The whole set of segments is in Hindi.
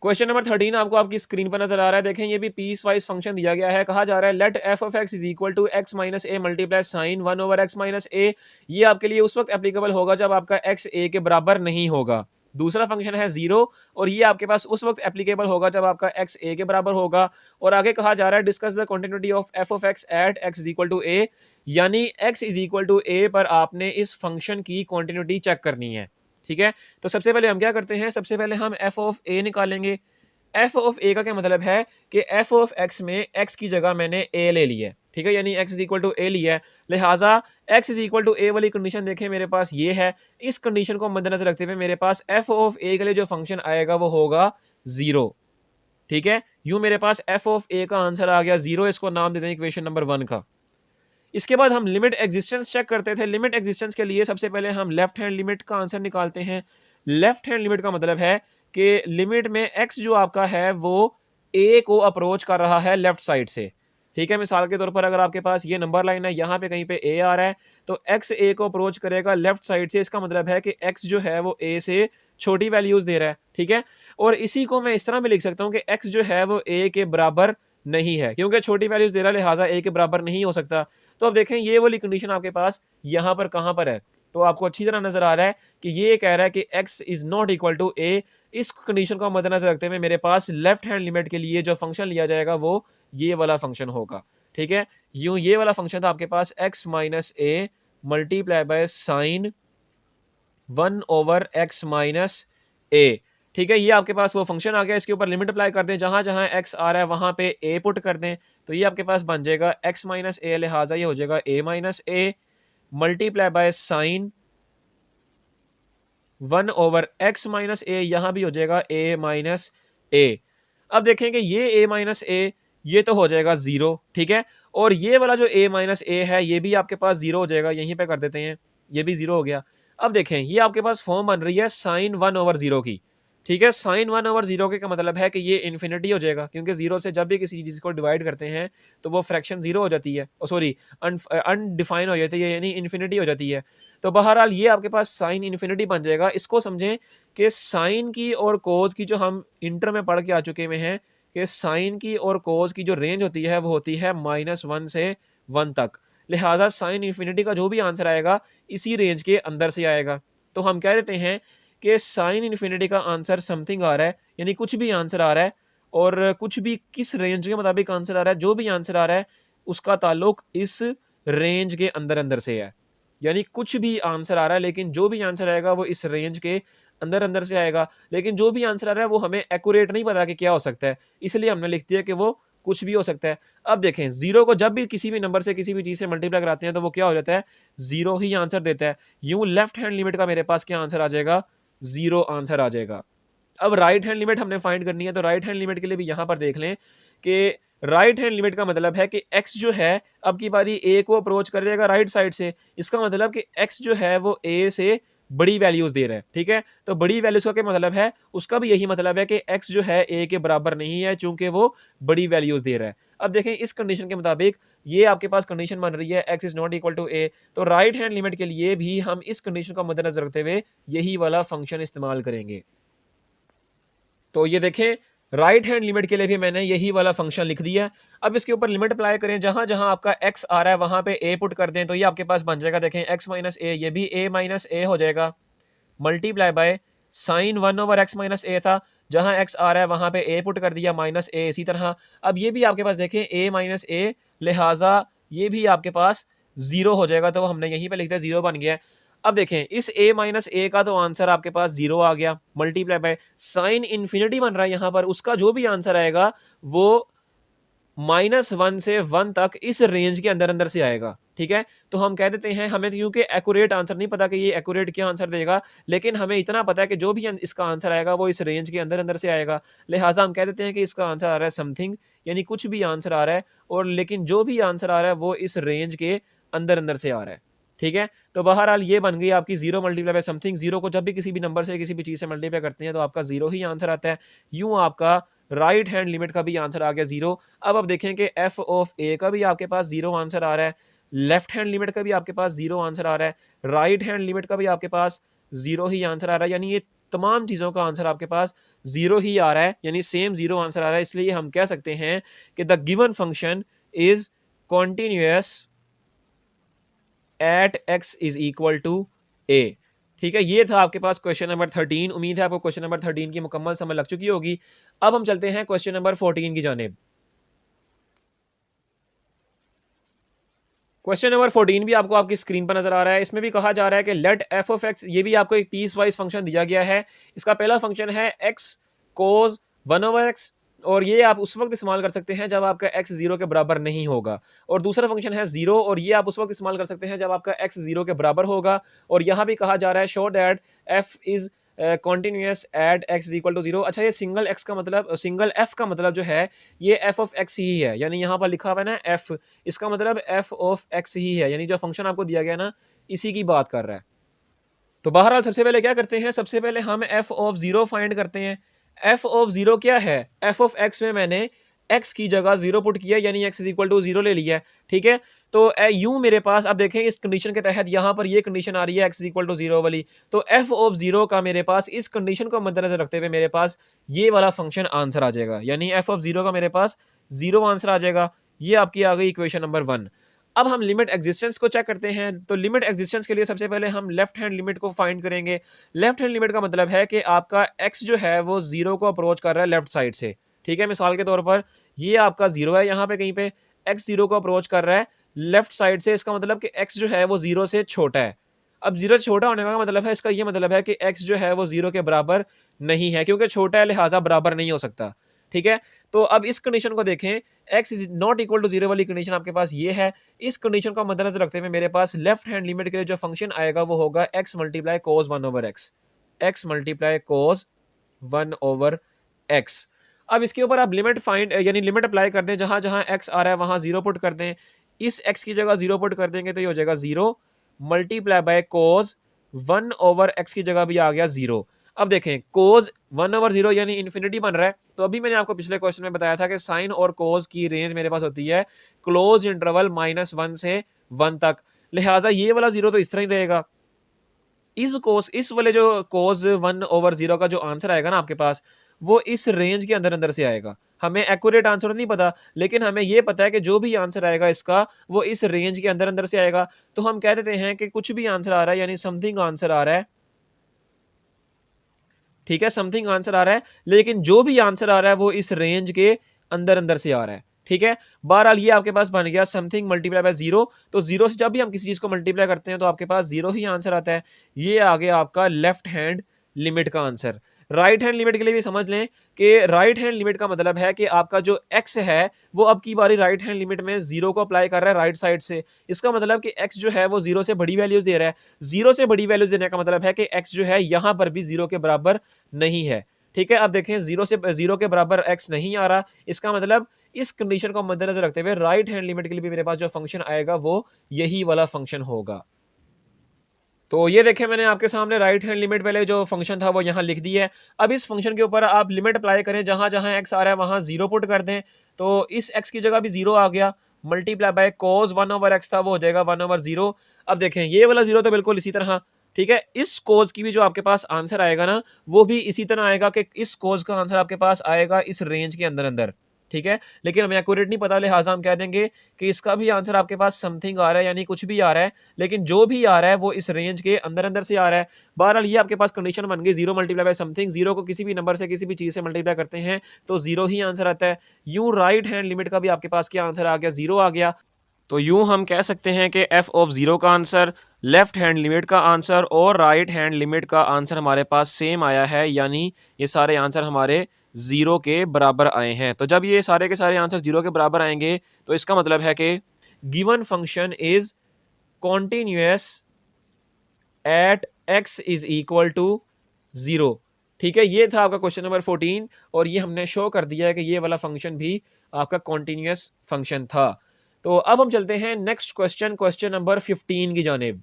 क्वेश्चन नंबर 13 आपको आपकी स्क्रीन पर नजर आ रहा है। देखें ये भी पीस वाइज फंक्शन दिया गया है। कहा जा रहा है let f of x is equal to x minus a multiply sine 1/x minus a. ये आपके लिए उस वक्त एप्लीकेबल होगा जब आपका एक्स ए के बराबर नहीं होगा। दूसरा फंक्शन है जीरो, और ये आपके पास उस वक्त एप्लीकेबल होगा जब आपका एक्स ए के बराबर होगा। और आगे कहा जा रहा है discuss the continuity of f of x at x is equal to a, यानी x is equal to a पर आपने इस फंक्शन की कॉन्टिन्यूटी चेक करनी है। ठीक है, तो सबसे पहले हम क्या करते हैं, सबसे पहले हम एफ ऑफ ए निकालेंगे। एफ ऑफ ए का क्या मतलब है कि एफ ऑफ एक्स में एक्स की जगह मैंने ए ले लिया है। ठीक है, यानी एक्स इज इक्वल टू ए लिया है, लिहाजा एक्स इज इक्वल टू ए वाली कंडीशन देखें मेरे पास ये है। इस कंडीशन को मद्देनजर रखते हुए मेरे पास एफ ऑफ ए के लिए जो फंक्शन आएगा वो होगा जीरो। ठीक है, यूं मेरे पास एफ ऑफ ए का आंसर आ गया जीरो। इसको नाम देते हैं इक्वेशन नंबर 1 का। इसके बाद हम लिमिट एग्जिस्टेंस चेक करते थे। लिमिट एग्जिस्टेंस के लिए सबसे पहले हम लेफ्ट हैंड लिमिट का आंसर निकालते हैं। लेफ्ट हैंड लिमिट का मतलब है कि लिमिट में एक्स जो आपका है वो ए को अप्रोच कर रहा है लेफ्ट साइड से। ठीक है, मिसाल के तौर पर अगर आपके पास ये नंबर लाइन है, यहाँ पे कहीं पे ए आ रहा है, तो एक्स ए को अप्रोच करेगा लेफ्ट साइड से। इसका मतलब है कि एक्स जो है वो ए से छोटी वैल्यूज दे रहा है। ठीक है, और इसी को मैं इस तरह भी लिख सकता हूँ कि एक्स जो है वो ए के बराबर नहीं है, क्योंकि छोटी वैल्यूज दे रहा है, लिहाजा ए के बराबर नहीं हो सकता। तो अब देखें ये वाली कंडीशन आपके पास यहाँ पर कहाँ पर है, तो आपको अच्छी तरह नजर आ रहा है कि ये कह रहा है कि x is not equal to a। इस कंडीशन को मद्देनजर रखते हुए मेरे पास लेफ्ट हैंड लिमिट के लिए जो फंक्शन लिया जाएगा वो ये वाला फंक्शन होगा। ठीक है, यूं ये वाला फंक्शन था आपके पास x minus a multiply by sine 1/x minus a. ठीक है, ये आपके पास वो फंक्शन आ गया। इसके ऊपर लिमिट अप्लाई कर दें, जहां जहां x आ रहा है वहां पे a पुट कर दें, तो ये आपके पास बन जाएगा x माइनस ए, लिहाजा ये हो जाएगा a minus a multiply by sine 1/x minus a, यहां भी हो जाएगा a माइनस ए। अब देखें कि ये a माइनस ए ये तो हो जाएगा जीरो। ठीक है, और ये वाला जो a माइनस ए है ये भी आपके पास जीरो हो जाएगा। यहीं पे कर देते हैं, ये भी जीरो हो गया। अब देखें ये आपके पास फॉर्म बन रही है साइन 1/0 की। ठीक है, साइन 1/0 के का मतलब है कि ये इन्फिनिटी हो जाएगा, क्योंकि जीरो से जब भी किसी चीज को डिवाइड करते हैं तो वो फ्रैक्शन जीरो हो जाती है, सॉरी अनडिफाइन हो जाती है, यानी इन्फिनिटी हो जाती है। तो बहरहाल ये आपके पास साइन इन्फिनिटी बन जाएगा। इसको समझें कि साइन की और कोज की जो हम इंटर में पढ़ के आ चुके हुए हैं कि साइन की और कोज की जो रेंज होती है वो होती है -1 से 1 तक। लिहाजा साइन इन्फिनिटी का जो भी आंसर आएगा इसी रेंज के अंदर से आएगा। तो हम कह देते हैं कि साइन इन्फिनिटी का आंसर समथिंग आ रहा है, यानी कुछ भी आंसर आ रहा है, और कुछ भी किस रेंज के मुताबिक आंसर आ रहा है, जो भी आंसर आ रहा है उसका ताल्लुक इस रेंज के अंदर अंदर से है। यानी कुछ भी आंसर आ रहा है, लेकिन जो भी आंसर आएगा वो इस रेंज के अंदर अंदर से आएगा। लेकिन जो भी आंसर आ रहा है वो हमें एक्यूरेट नहीं पता कि क्या हो सकता है, इसलिए हमने लिख दिया कि वो कुछ भी हो सकता है। अब देखें जीरो को जब भी किसी भी नंबर से किसी भी चीज से मल्टीप्लाई कराते हैं तो वो क्या हो जाता है, जीरो ही आंसर देता है। यूं लेफ्ट हैंड लिमिट का मेरे पास क्या आंसर आ जाएगा, जीरो आंसर आ जाएगा। अब राइट हैंड लिमिट हमने फाइंड करनी है, तो राइट हैंड लिमिट के लिए भी यहां पर देख लें कि राइट हैंड लिमिट का मतलब है कि x जो है अब की बारी a को अप्रोच करेगा राइट साइड से। इसका मतलब कि x जो है वो a से बड़ी वैल्यूज दे रहा है। ठीक है, तो बड़ी वैल्यूज का क्या मतलब है, उसका भी यही मतलब है कि x जो है a के बराबर नहीं है, चूंकि वो बड़ी वैल्यूज दे रहा है। अब देखें इस कंडीशन के मुताबिक ये आपके पास कंडीशन बन रही है x is not equal to a, तो राइट हैंड लिमिट के लिए भी हम इस कंडीशन का मद्देनजर रखते हुए यही वाला फंक्शन इस्तेमाल करेंगे। तो ये देखें राइट हैंड लिमिट के लिए भी मैंने यही वाला फंक्शन लिख दिया। अब इसके ऊपर लिमिट अप्लाई करें, जहां जहां आपका x आ रहा है वहां पे a पुट कर दें, तो ये आपके पास बन जाएगा, देखें x माइनस ए, ये भी a माइनस ए हो जाएगा multiply by sine 1/x minus a था, जहां x आ रहा है वहां पे a पुट कर दिया माइनस ए इसी तरह। अब ये भी आपके पास देखें a माइनस ए, लिहाजा ये भी आपके पास जीरो हो जाएगा, तो हमने यहीं पे लिख दिया जीरो बन गया। अब देखें इस a माइनस ए का तो आंसर आपके पास जीरो आ गया, मल्टीप्लाई बाय साइन इन्फिनिटी बन रहा है यहाँ पर, उसका जो भी आंसर आएगा वो -1 से 1 तक इस रेंज के अंदर अंदर से आएगा। ठीक है, तो हम कह देते हैं, हमें क्योंकि एक्यूरेट आंसर नहीं पता कि ये एक्यूरेट क्या आंसर देगा, लेकिन हमें इतना पता है कि जो भी इसका आंसर आएगा वो इस रेंज के अंदर अंदर से आएगा। लिहाजा हम कह देते हैं कि इसका आंसर आ रहा है समथिंग, यानी कुछ भी आंसर आ रहा है, और लेकिन जो भी आंसर आ रहा है वो इस रेंज के अंदर अंदर से आ रहा है। ठीक है, तो बहरहाल ये बन गई आपकी zero multiply by something. Zero को जब भी किसी भी नंबर से किसी भी चीज से मल्टीप्लाई करते हैं तो आपका जीरो ही आंसर आता है। यूं आपका राइट हैंड लिमिट का भी आंसर आ गया जीरो। अब देखें कि एफ ऑफ ए का भी आपके पास जीरो आंसर आ रहा है, लेफ्ट हैंड लिमिट का भी आपके पास जीरो आंसर आ रहा है, राइट हैंड लिमिट का भी आपके पास जीरो ही आंसर आ रहा है, यानी ये तमाम चीज़ों का आंसर आपके पास 0 ही आ रहा है, यानी सेम 0 आंसर आ रहा है। इसलिए हम कह सकते हैं कि the given function is continuous at x is equal to a। ठीक है, ये था आपके पास क्वेश्चन नंबर 13। उम्मीद है आपको क्वेश्चन नंबर 13 की मुकम्मल समझ लग चुकी होगी। अब हम चलते हैं क्वेश्चन नंबर 14 की जानिब। क्वेश्चन नंबर 14 भी आपको आपकी स्क्रीन पर नजर आ रहा है। इसमें भी कहा जा रहा है कि लेट एफ ऑफ एक्स, ये भी आपको एक पीस वाइज फंक्शन दिया गया है। इसका पहला फंक्शन है एक्स कोज 1/x, और ये आप उस वक्त इस्तेमाल कर सकते हैं जब आपका x 0 के बराबर नहीं होगा। और दूसरा फंक्शन है 0, और ये आप उस वक्त इस्तेमाल कर सकते हैं जब आपका x 0 के बराबर होगा। और यहाँ भी कहा जा रहा है show that f is continuous at x is equal to 0। अच्छा, ये सिंगल x का मतलब, सिंगल f का मतलब जो है ये f ऑफ x ही है, यानी यहाँ पर लिखा हुआ है ना f, इसका मतलब f ऑफ x ही है, यानी जो फंक्शन आपको दिया गया ना इसी की बात कर रहा है। तो बहरहाल सबसे पहले क्या करते हैं, सबसे पहले हम f ऑफ 0 फाइंड करते हैं। f ऑफ 0 क्या है, f ऑफ x में मैंने x की जगह 0 पुट किया, यानी x इज इक्वल टू 0 ले लिया है। ठीक है, तो यूं मेरे पास, अब देखें इस कंडीशन के तहत यहाँ पर ये कंडीशन आ रही है x इज इक्वल टू 0 वाली, तो f ऑफ 0 का मेरे पास इस कंडीशन को मद्देनजर रखते हुए मेरे पास ये वाला फंक्शन आंसर आ जाएगा, यानी f ऑफ 0 का मेरे पास 0 आंसर आ जाएगा। ये आपकी आ गई इक्वेशन नंबर 1। अब हम लिमिट एग्जिस्टेंस को चेक करते हैं। तो लिमिट एग्जिस्टेंस के लिए सबसे पहले हम लेफ्ट हैंड लिमिट को फाइंड करेंगे। लेफ्ट हैंड लिमिट का मतलब है कि आपका x जो है वो 0 को अप्रोच कर रहा है लेफ्ट साइड से। ठीक है, मिसाल के तौर पर ये आपका 0 है, यहाँ पे कहीं पे x 0 को अप्रोच कर रहा है लेफ्ट साइड से, इसका मतलब कि x जो है वो 0 से छोटा है। अब 0 से छोटा होने का मतलब है, इसका ये मतलब है कि x जो है वो 0 के बराबर नहीं है, क्योंकि छोटा है लिहाजा बराबर नहीं हो सकता। ठीक है, तो अब इस कंडीशन को देखें, x is not equal to 0 वाली कंडीशन आपके पास ये है। इस कंडीशन को मद्देनजर रखते हुए मेरे पास लेफ्ट हैंड लिमिट के लिए जो फंक्शन आएगा वो होगा x मल्टीप्लाई कोस 1/x, x मल्टीप्लाई कोस 1/x। अब इसके ऊपर आप लिमिट फाइंड, यानी लिमिट अप्लाई कर दें, जहां जहां x आ रहा है वहां 0 पुट कर दें। इस x की जगह 0 पुट कर देंगे तो ये हो जाएगा 0 मल्टीप्लाई बाय कोस 1/x की जगह भी आ गया 0। अब देखें कोज 1/0 यानी इन्फिनिटी बन रहा है, तो अभी मैंने आपको पिछले क्वेश्चन में बताया था कि साइन और कोज की रेंज मेरे पास होती है क्लोज इंटरवल -1 से 1 तक, लिहाजा ये वाला 0 तो इस तरह ही रहेगा। इस वाले जो कोज 1/0 का जो आंसर आएगा ना आपके पास, वो इस रेंज के अंदर अंदर से आएगा। हमें एक्यूरेट आंसर नहीं पता, लेकिन हमें ये पता है कि जो भी आंसर आएगा इसका वो इस रेंज के अंदर अंदर से आएगा। तो हम कह देते हैं कि कुछ भी आंसर आ रहा है, यानी समथिंग आंसर आ रहा है। ठीक है, समथिंग आंसर आ रहा है, लेकिन जो भी आंसर आ रहा है वो इस रेंज के अंदर अंदर से आ रहा है। ठीक है, बहरहाल ये आपके पास बन गया समथिंग मल्टीप्लाई बाय 0। तो 0 से जब भी हम किसी चीज को मल्टीप्लाई करते हैं तो आपके पास 0 ही आंसर आता है। ये आ गया आपका लेफ्ट हैंड लिमिट का आंसर। राइट हैंड लिमिट के लिए भी समझ लें कि राइट हैंड लिमिट का मतलब है कि आपका जो x है वो अब की बारी राइट हैंड लिमिट में 0 को अप्लाई कर रहा है राइट साइड से। इसका मतलब कि x जो है वो 0 से बड़ी वैल्यूज दे रहा है। 0 से बड़ी वैल्यूज देने का मतलब है कि x जो है यहाँ पर भी 0 के बराबर नहीं है। ठीक है, अब देखें 0 के बराबर x नहीं आ रहा, इसका मतलब इस कंडीशन को मद्देनजर रखते हुए राइट हैंड लिमिट के लिए भी मेरे पास जो फंक्शन आएगा वो यही वाला फंक्शन होगा। तो ये देखें मैंने आपके सामने राइट हैंड लिमिट पहले जो फंक्शन था वो यहाँ लिख दी है। अब इस फंक्शन के ऊपर आप लिमिट अप्लाई करें, जहाँ जहाँ x आ रहा है वहाँ 0 पुट कर दें, तो इस x की जगह भी 0 आ गया, मल्टीप्लाई बाय कोस 1/x था वो हो जाएगा 1/0। अब देखें ये वाला 0 तो बिल्कुल इसी तरह। ठीक है, इस कोस की भी जो आपके पास आंसर आएगा ना वो भी इसी तरह आएगा कि इस कोस का आंसर आपके पास आएगा इस रेंज के अंदर अंदर। ठीक है, लेकिन हमें एक्यूरेट नहीं पता, लिहाजा हम कह देंगे कि इसका भी आंसर आपके पास समथिंग आ रहा है, यानी कुछ भी आ रहा है, लेकिन जो भी आ रहा है वो इस रेंज के अंदर अंदर से आ रहा है। बहरहाल ये आपके पास कंडीशन बन गई 0 मल्टीप्लाई बाय समथिंग। 0 को किसी भी नंबर से किसी भी चीज से मल्टीप्लाई करते हैं तो 0 ही आंसर आता है। यूं राइट हैंड लिमिट का भी आपके पास क्या आंसर आ गया, 0 आ गया। तो यूं हम कह सकते हैं कि f ऑफ 0 का आंसर, लेफ्ट हैंड लिमिट का आंसर और राइट हैंड लिमिट का आंसर हमारे पास सेम आया है, यानी ये सारे आंसर हमारे 0 के बराबर आए हैं। तो जब ये सारे के सारे आंसर 0 के बराबर आएंगे तो इसका मतलब है कि given function is continuous at x is equal to 0। ठीक है, ये था आपका क्वेश्चन नंबर 14 और ये हमने शो कर दिया है कि ये वाला फंक्शन भी आपका कॉन्टिन्यूअस फंक्शन था। तो अब हम चलते हैं नेक्स्ट क्वेश्चन, क्वेश्चन नंबर 15 की जानिब।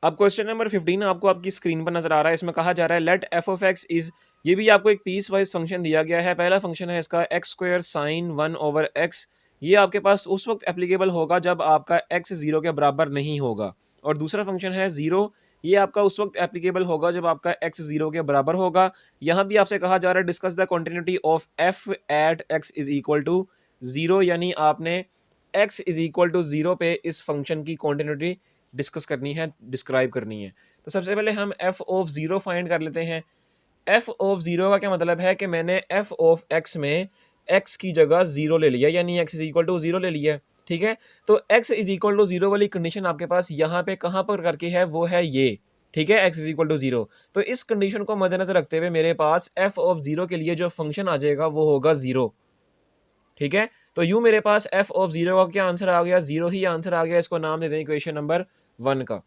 अब क्वेश्चन नंबर 15 आपको आपकी स्क्रीन पर नजर आ रहा है। इसमें कहा जा रहा है let f of x is, ये भी आपको एक पीस वाइज फंक्शन दिया गया है। पहला फंक्शन है इसका x² साइन 1/x। ये आपके पास उस वक्त एप्लीकेबल होगा जब आपका x 0 के बराबर नहीं होगा। और दूसरा फंक्शन है 0 ये आपका उस वक्त एप्लीकेबल होगा जब आपका x 0 के बराबर होगा। यहाँ भी आपसे कहा जा रहा है discuss the continuity of f at x is equal to 0, यानी आपने x इज इक्वल टू 0 पे इस फंक्शन की कॉन्टिन्यूटी डिस्कस करनी है, डिस्क्राइब करनी है। तो सबसे पहले हम f ऑफ 0 फाइंड कर लेते हैं। f ऑफ 0 का क्या मतलब है कि मैंने f ऑफ x में x की जगह 0 ले लिया, यानी x इज इक्वल टू 0 ले लिया। ठीक है, तो x इज इक्वल टू 0 वाली कंडीशन आपके पास यहाँ पे कहाँ पर करके है, वो है ये। ठीक है, x इज इक्वल टू 0। तो इस कंडीशन को मद्देनजर रखते हुए मेरे पास f ऑफ 0 के लिए जो फंक्शन आ जाएगा वो होगा 0। ठीक है, तो यूं मेरे पास f ऑफ 0 का क्या आंसर आ गया, 0 ही आंसर आ गया। इसको नाम दे दें इक्वेशन नंबर 1 का।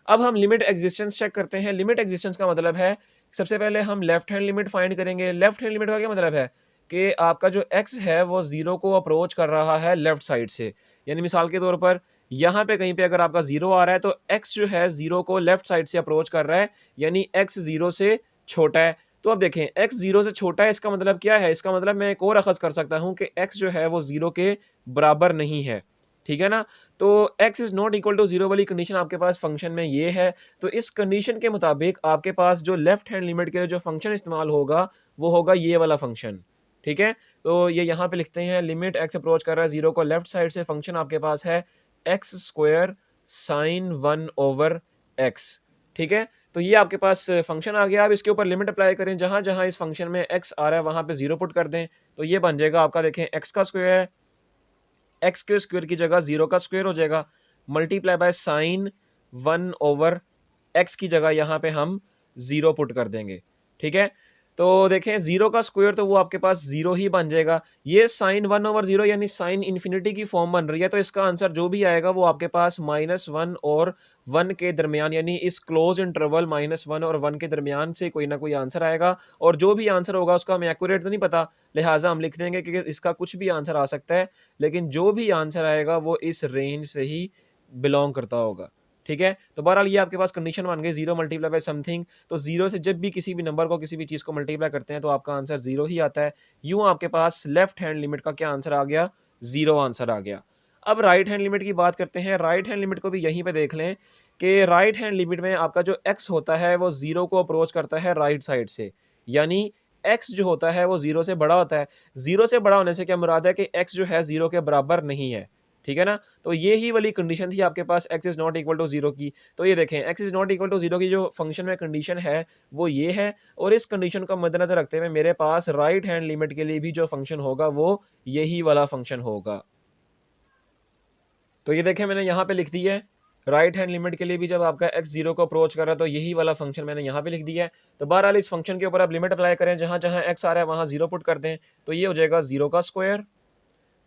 अब हम लिमिट एग्जिस्टेंस चेक करते हैं। लिमिट एग्जिस्टेंस का मतलब है, सबसे पहले हम लेफ्ट हैंड लिमिट फाइंड करेंगे। लेफ्ट हैंड लिमिट का क्या मतलब है कि आपका जो x है वो 0 को अप्रोच कर रहा है लेफ्ट साइड से। यानी मिसाल के तौर पर यहाँ पे कहीं पे अगर आपका 0 आ रहा है तो x जो है 0 को लेफ्ट साइड से अप्रोच कर रहा है, यानी x 0 से छोटा है। तो अब देखें x 0 से छोटा है, इसका मतलब क्या है, इसका मतलब मैं एक और अखज़ कर सकता हूँ कि x जो है वो 0 के बराबर नहीं है। ठीक है ना, तो x is not equal to 0 वाली कंडीशन आपके पास फंक्शन में ये है। तो इस कंडीशन के मुताबिक आपके पास जो लेफ्ट हैंड लिमिट के लिए जो फंक्शन इस्तेमाल होगा वो होगा ये वाला फंक्शन। ठीक है, तो ये यहाँ पे लिखते हैं, लिमिट x अप्रोच कर रहा है 0 को लेफ्ट साइड से, फंक्शन आपके पास है x square sine 1 over x। ठीक है, तो ये आपके पास फंक्शन आ गया। अब इसके ऊपर लिमिट अप्लाई करें, जहाँ जहाँ इस फंक्शन में x आ रहा है वहाँ पे 0 पुट कर दें, तो ये बन जाएगा आपका, देखें x का स्क्वायर है, एक्स के स्क्वायर की जगह 0 का स्क्वायर हो जाएगा, multiply by sign 1 over x की जगह यहाँ पे हम 0 पुट कर देंगे। ठीक है, तो देखें 0 का स्क्वायर तो वो आपके पास 0 ही बन जाएगा। ये साइन 1 ओवर 0 यानी साइन इन्फिनिटी की फॉर्म बन रही है, तो इसका आंसर जो भी आएगा वो आपके पास -1 और 1 के दरमियान, यानी इस क्लोज इंटरवल -1 और 1 के दरमियान से कोई ना कोई आंसर आएगा। और जो भी आंसर होगा उसका हमें एक्यूरेट तो नहीं पता, लिहाजा हम लिख देंगे कि इसका कुछ भी आंसर आ सकता है, लेकिन जो भी आंसर आएगा वो इस रेंज से ही बिलोंग करता होगा। ठीक है, तो बहरहाल ये आपके पास कंडीशन बन गई 0 मल्टीप्लाई बाय समथिंग। तो 0 से जब भी किसी भी नंबर को, किसी भी चीज़ को मल्टीप्लाई करते हैं तो आपका आंसर 0 ही आता है। यूँ आपके पास लेफ्ट हैंड लिमिट का क्या आंसर आ गया, 0 आंसर आ गया। अब राइट हैंड लिमिट की बात करते हैं। राइट हैंड लिमिट को भी यहीं पे देख लें कि राइट हैंड लिमिट में आपका जो x होता है वो 0 को अप्रोच करता है राइट साइड से, यानी x जो होता है वो 0 से बड़ा होता है। 0 से बड़ा होने से क्या मुराद है कि x जो है 0 के बराबर नहीं है। ठीक है ना, तो ये ही वाली कंडीशन थी आपके पास x is not equal to 0 की। तो ये देखें x is not equal to 0 की जो फंक्शन में कंडीशन है वो ये है, और इस कंडीशन को मद्देनजर रखते हुए मेरे पास राइट हैंड लिमिट के लिए भी जो फंक्शन होगा वो यही वाला फंक्शन होगा। तो ये देखें मैंने यहाँ पे लिख दी है, राइट हैंड लिमिट के लिए भी जब आपका x 0 को अप्रोच कर रहा है तो यही वाला फंक्शन मैंने यहाँ पे लिख दिया है। तो बहरहाल इस फंक्शन के ऊपर आप लिमिट अप्लाई करें, जहाँ जहाँ x आ रहा है वहाँ 0 पुट कर दें, तो ये हो जाएगा 0 का square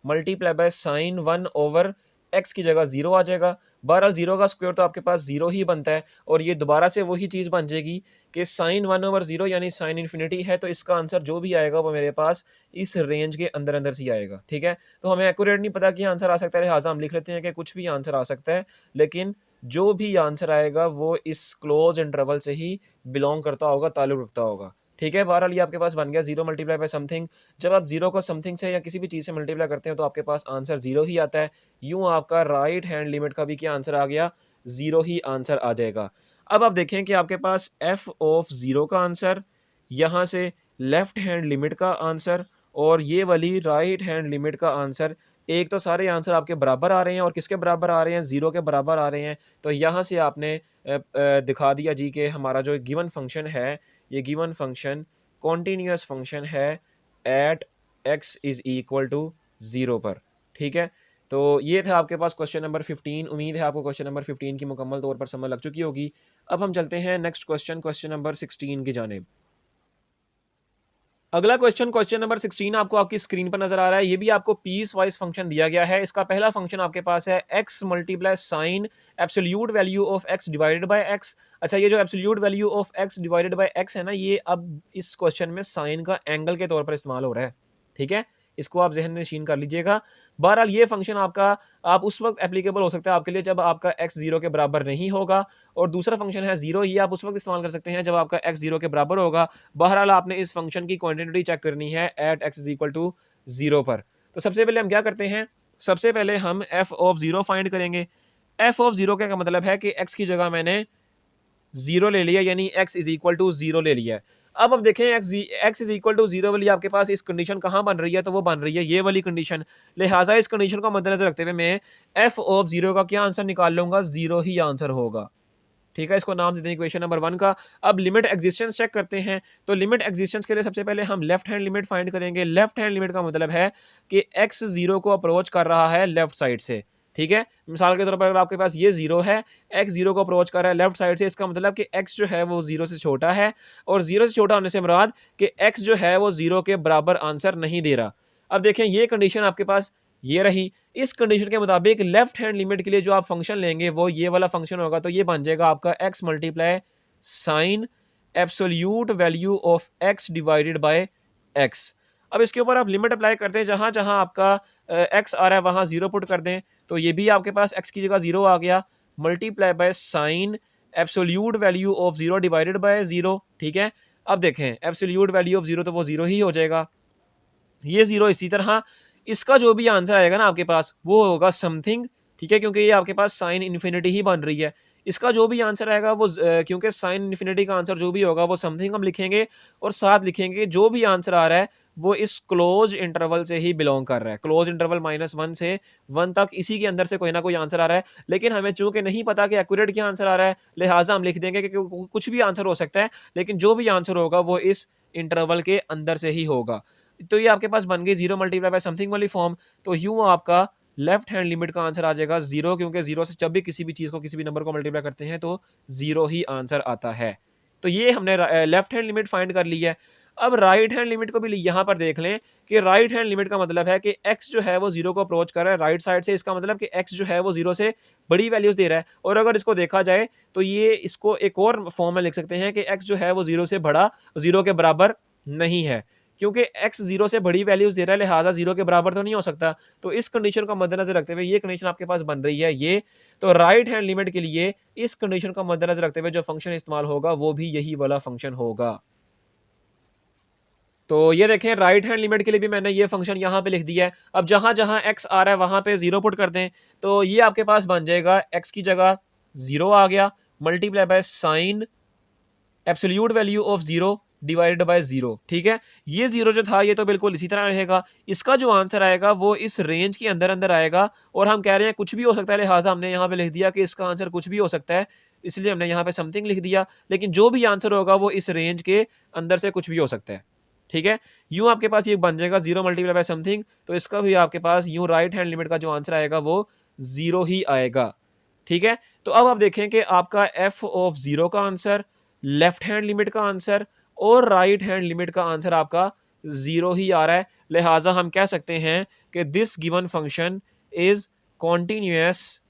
multiply by sign 1 over x की जगह 0 आ जाएगा। बहरहाल 0 का स्क्वायर तो आपके पास 0 ही बनता है, और ये दोबारा से वही चीज़ बन जाएगी कि साइन 1 ओवर 0 यानी साइन इन्फिनिटी है, तो इसका आंसर जो भी आएगा वो मेरे पास इस रेंज के अंदर अंदर से ही आएगा। ठीक है, तो हमें एक्यूरेट नहीं पता कि आंसर आ सकता है, लिहाजा हम लिख लेते हैं कि कुछ भी आंसर आ सकता है, लेकिन जो भी आंसर आएगा वो इस क्लोज इंटरवल से ही बिलोंग करता होगा, ताल्लुक रखता होगा। ठीक है, बहरहाल ये आपके पास बन गया 0 मल्टीप्लाई बाय समथिंग। जब आप 0 को समथिंग से या किसी भी चीज़ से मल्टीप्लाई करते हैं तो आपके पास आंसर 0 ही आता है। यूँ आपका राइट हैंड लिमिट का भी क्या आंसर आ गया, 0 ही आंसर आ जाएगा। अब आप देखें कि आपके पास f ऑफ 0 का आंसर, यहाँ से लेफ्ट हैंड लिमिट का आंसर और ये वाली राइट हैंड लिमिट का आंसर, एक तो सारे आंसर आपके बराबर आ रहे हैं, और किसके बराबर आ रहे हैं, 0 के बराबर आ रहे हैं। तो यहाँ से आपने दिखा दिया जी कि हमारा जो गिवन फंक्शन है, ये गिवन फंक्शन कॉन्टीन्यूअस फंक्शन है at x is equal to 0 पर। ठीक है, तो ये था आपके पास क्वेश्चन नंबर 15। उम्मीद है आपको क्वेश्चन नंबर 15 की मुकम्मल तौर पर समझ लग चुकी होगी। अब हम चलते हैं नेक्स्ट क्वेश्चन, क्वेश्चन नंबर 16 की जानिब। अगला क्वेश्चन, क्वेश्चन नंबर 16 आपको आपकी स्क्रीन पर नजर आ रहा है। ये भी आपको पीस वाइज फंक्शन दिया गया है। इसका पहला फंक्शन आपके पास है x multiply sine absolute value of x divided by x। अच्छा, ये जो absolute value of x divided by x है ना, ये अब इस क्वेश्चन में साइन का एंगल के तौर पर इस्तेमाल हो रहा है। ठीक है, इसको आप जहन नशीन कर लीजिएगा। बहरहाल ये फंक्शन आपका आप उस वक्त एप्लीकेबल हो सकता है आपके लिए जब आपका x 0 के बराबर नहीं होगा, और दूसरा फंक्शन है 0, ये आप उस वक्त इस्तेमाल कर सकते हैं जब आपका x 0 के बराबर होगा। बहरहाल आपने इस फंक्शन की क्वांटिटी चेक करनी है at x is equal to 0 पर। तो सबसे पहले हम क्या करते हैं, सबसे पहले हम f ऑफ 0 फाइंड करेंगे। f ऑफ 0 का मतलब है कि x की जगह मैंने 0 ले लिया, यानी x इज इक्वल टू 0 ले लिया है। अब देखें x इज इक्वल टू 0 वाली आपके पास इस कंडीशन कहाँ बन रही है, तो वो बन रही है ये वाली कंडीशन। लिहाजा इस कंडीशन को मद्देनजर रखते हुए मैं f ऑफ 0 का क्या आंसर निकाल लूंगा, 0 ही आंसर होगा। ठीक है, इसको नाम देते हैं इक्वेशन नंबर 1 का। अब लिमिट एग्जिस्टेंस चेक करते हैं। तो लिमिट एग्जिस्टेंस के लिए सबसे पहले हम लेफ्ट हैंड लिमिट फाइंड करेंगे। लेफ्ट हैंड लिमिट का मतलब है कि x 0 को अप्रोच कर रहा है लेफ्ट साइड से। ठीक है, मिसाल के तौर पर अगर आपके पास ये 0 है, x 0 को अप्रोच कर रहा है लेफ्ट साइड से, इसका मतलब कि x जो है वो 0 से छोटा है, और 0 से छोटा होने से मुराद कि x जो है वो 0 के बराबर आंसर नहीं दे रहा। अब देखें ये कंडीशन आपके पास ये रही। इस कंडीशन के मुताबिक लेफ्ट हैंड लिमिट के लिए जो आप फंक्शन लेंगे वो ये वाला फंक्शन होगा। तो ये बन जाएगा आपका x multiply sine absolute value of x divided by x। अब इसके ऊपर आप लिमिट अप्लाई करते हैं, जहां जहां आपका x आ रहा है वहां 0 पुट कर दें, तो ये भी आपके पास x की जगह 0 आ गया, multiply by sign absolute value of 0 divided by 0। ठीक है, अब देखें एब्सोल्यूट वैल्यू ऑफ 0 तो वो 0 ही हो जाएगा, ये 0 इसी तरह। इसका जो भी आंसर आएगा ना आपके पास वो होगा समथिंग। ठीक है, क्योंकि ये आपके पास साइन इन्फिनिटी ही बन रही है। इसका जो भी आंसर आएगा वो क्योंकि साइन इन्फिनिटी का आंसर जो भी होगा वो समथिंग हम लिखेंगे, और साथ लिखेंगे जो भी आंसर आ रहा है वो इस क्लोज इंटरवल से ही बिलोंग कर रहा है। क्लोज इंटरवल -1 से 1 तक, इसी के अंदर से कोई ना कोई आंसर आ रहा है। लेकिन हमें चूंकि नहीं पता कि एक्यूरेट क्या आंसर आ रहा है, लिहाजा हम लिख देंगे कि कुछ भी आंसर हो सकता है, लेकिन जो भी आंसर होगा वो इस इंटरवल के अंदर से ही होगा। तो ये आपके पास बन गई 0 मल्टीप्लाई बाय समथिंग वाली फॉर्म। तो यूं आपका लेफ्ट हैंड लिमिट का आंसर आ जाएगा 0, क्योंकि 0 से जब भी किसी भी चीज़ को, किसी भी नंबर को मल्टीप्लाई करते हैं तो 0 ही आंसर आता है। तो ये हमने लेफ्ट हैंड लिमिट फाइंड कर ली है। अब राइट हैंड लिमिट को भी यहाँ पर देख लें कि राइट हैंड लिमिट का मतलब है कि x जो है वो 0 को अप्रोच कर रहा है राइट साइड से, इसका मतलब कि x जो है वो 0 से बड़ी वैल्यूज दे रहा है। और अगर इसको देखा जाए तो ये इसको एक और फॉर्म में लिख सकते हैं कि x जो है वो 0 से बड़ा, 0 के बराबर नहीं है, क्योंकि x 0 से बड़ी वैल्यूज दे रहा है, लिहाजा 0 के बराबर तो नहीं हो सकता। तो इस कंडीशन को मद्देनजर रखते हुए ये कंडीशन आपके पास बन रही है ये। तो राइट हैंड लिमिट के लिए इस कंडीशन को मद्देनजर रखते हुए जो फंक्शन इस्तेमाल होगा वो भी यही वाला फंक्शन होगा। तो ये देखें राइट हैंड लिमिट के लिए भी मैंने ये फंक्शन यहाँ पे लिख दिया है। अब जहाँ जहाँ x आ रहा है वहाँ पे 0 पुट कर दें, तो ये आपके पास बन जाएगा x की जगह 0 आ गया, multiply by sign absolute value of 0 divided by 0। ठीक है, ये 0 जो था ये तो बिल्कुल इसी तरह रहेगा। इसका जो आंसर आएगा वो इस रेंज के अंदर अंदर आएगा, और हम कह रहे हैं कुछ भी हो सकता है, लिहाजा हमने यहाँ पे लिख दिया कि इसका आंसर कुछ भी हो सकता है, इसलिए हमने यहाँ पे समथिंग लिख दिया। लेकिन जो भी आंसर होगा वो इस रेंज के अंदर से कुछ भी हो सकता है। ठीक है, यूं आपके पास ये बन जाएगा 0 मल्टीप्लाई बाय समथिंग, तो इसका भी आपके पास यूं राइट हैंड लिमिट का जो आंसर आएगा वो 0 ही आएगा। ठीक है, तो अब आप देखें कि आपका f ऑफ 0 का आंसर, लेफ्ट हैंड लिमिट का आंसर और राइट हैंड लिमिट का आंसर आपका 0 ही आ रहा है। लिहाजा हम कह सकते हैं कि this given function is continuous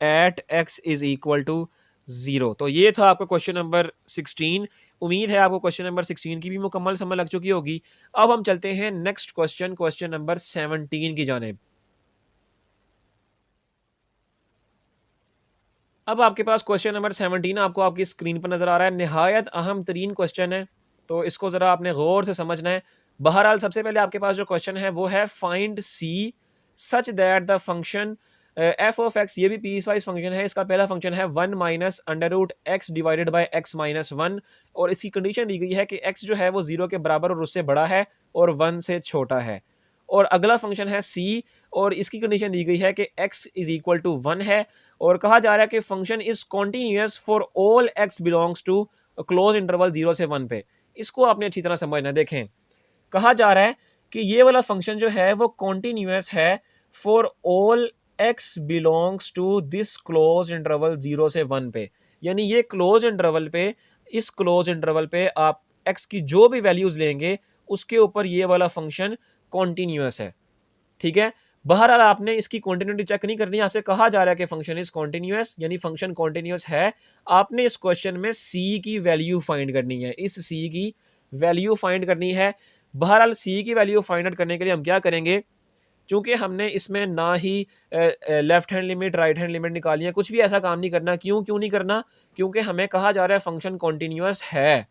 at x is equal to 0। तो ये था आपका क्वेश्चन नंबर 16। उम्मीद है आपको क्वेश्चन नंबर 16 की भी मुकम्मल समझ लग चुकी होगी। अब हम चलते हैं नेक्स्ट क्वेश्चन, क्वेश्चन नंबर 17 की जानिब। अब आपके पास क्वेश्चन नंबर 17 आपको आपकी स्क्रीन पर नजर आ रहा है। निहायत अहम तरीन क्वेश्चन है, तो इसको ज़रा आपने गौर से समझना है। बहरहाल सबसे पहले आपके पास जो क्वेश्चन है वो है find c such that the function f of x, ये भी पीस वाइज फंक्शन है। इसका पहला फंक्शन है 1 minus under root x divided by x minus 1, और इसकी कंडीशन दी गई है कि एक्स जो है वो 0 के बराबर और उससे बड़ा है और 1 से छोटा है। और अगला फंक्शन है सी, और इसकी कंडीशन दी गई है कि x इज इक्वल टू 1 है, और कहा जा रहा है कि function is continuous for all x belongs to close interval 0 से 1 पे। इसको आपने अच्छी तरह समझना। देखें, कहा जा रहा है कि ये वाला फंक्शन जो है वो कॉन्टिन्यूअस है for all x belongs to this close interval 0 से 1 पे, यानी ये क्लोज इंटरवल पे, इस क्लोज इंटरवल पे आप x की जो भी वैल्यूज लेंगे उसके ऊपर ये वाला फंक्शन कॉन्टिन्यूअस है। ठीक है, बहरहाल आपने इसकी कॉन्टिन्यूटी चेक नहीं करनी है। आपसे कहा जा रहा है कि फंक्शन इज कॉन्टिन्यूअस, यानी फंक्शन कॉन्टिन्यूअस है। आपने इस क्वेश्चन में c की वैल्यू फाइंड करनी है, इस c की वैल्यू फाइंड करनी है। बहरहाल c की वैल्यू फाइंड आउट करने के लिए हम क्या करेंगे, चूंकि हमने इसमें ना ही left hand limit right hand limit निकाली है, कुछ भी ऐसा काम नहीं करना। क्यों नहीं करना, क्योंकि हमें कहा जा रहा है फंक्शन कॉन्टिन्यूअस है,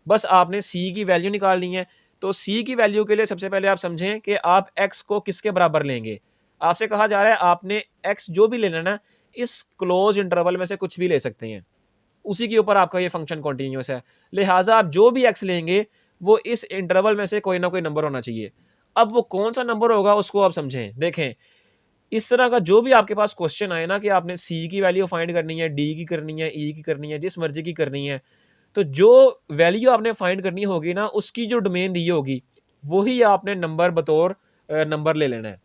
बस आपने c की वैल्यू निकालनी है। तो c की वैल्यू के लिए सबसे पहले आप समझें कि आप x को किसके बराबर लेंगे। आपसे कहा जा रहा है आपने x जो भी लेना ना, इस क्लोज इंटरवल में से कुछ भी ले सकते हैं, उसी के ऊपर आपका ये फंक्शन कॉन्टिन्यूस है। लिहाजा आप जो भी एक्स लेंगे वो इस इंटरवल में से कोई ना कोई नंबर होना चाहिए। अब वो कौन सा नंबर होगा उसको आप समझें। देखें, इस तरह का जो भी आपके पास क्वेश्चन आए ना कि आपने सी की वैल्यू फाइंड करनी है, डी की करनी है, ई की करनी है, जिस मर्जी की करनी है, तो जो वैल्यू आपने फाइंड करनी होगी ना, उसकी जो डोमेन दी होगी वही आपने नंबर बतौर नंबर ले लेना है।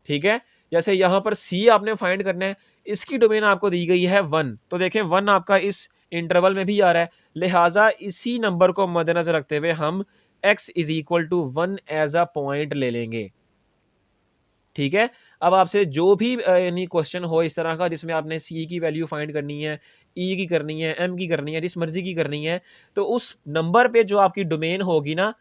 ठीक है, जैसे यहाँ पर सी आपने फाइंड करना है, इसकी डोमेन आपको दी गई है 1, तो देखें 1 आपका इस इंटरवल में भी आ रहा है, लिहाजा इसी नंबर को मद्देनजर रखते हुए हम x is equal to 1 as a point ले लेंगे। ठीक है, अब आपसे जो भी यानी क्वेश्चन हो इस तरह का जिसमें आपने सी की वैल्यू फाइंड करनी है, ई की करनी है, एम की करनी है, जिस मर्जी की करनी है, तो उस नंबर पे जो आपकी डोमेन होगी ना,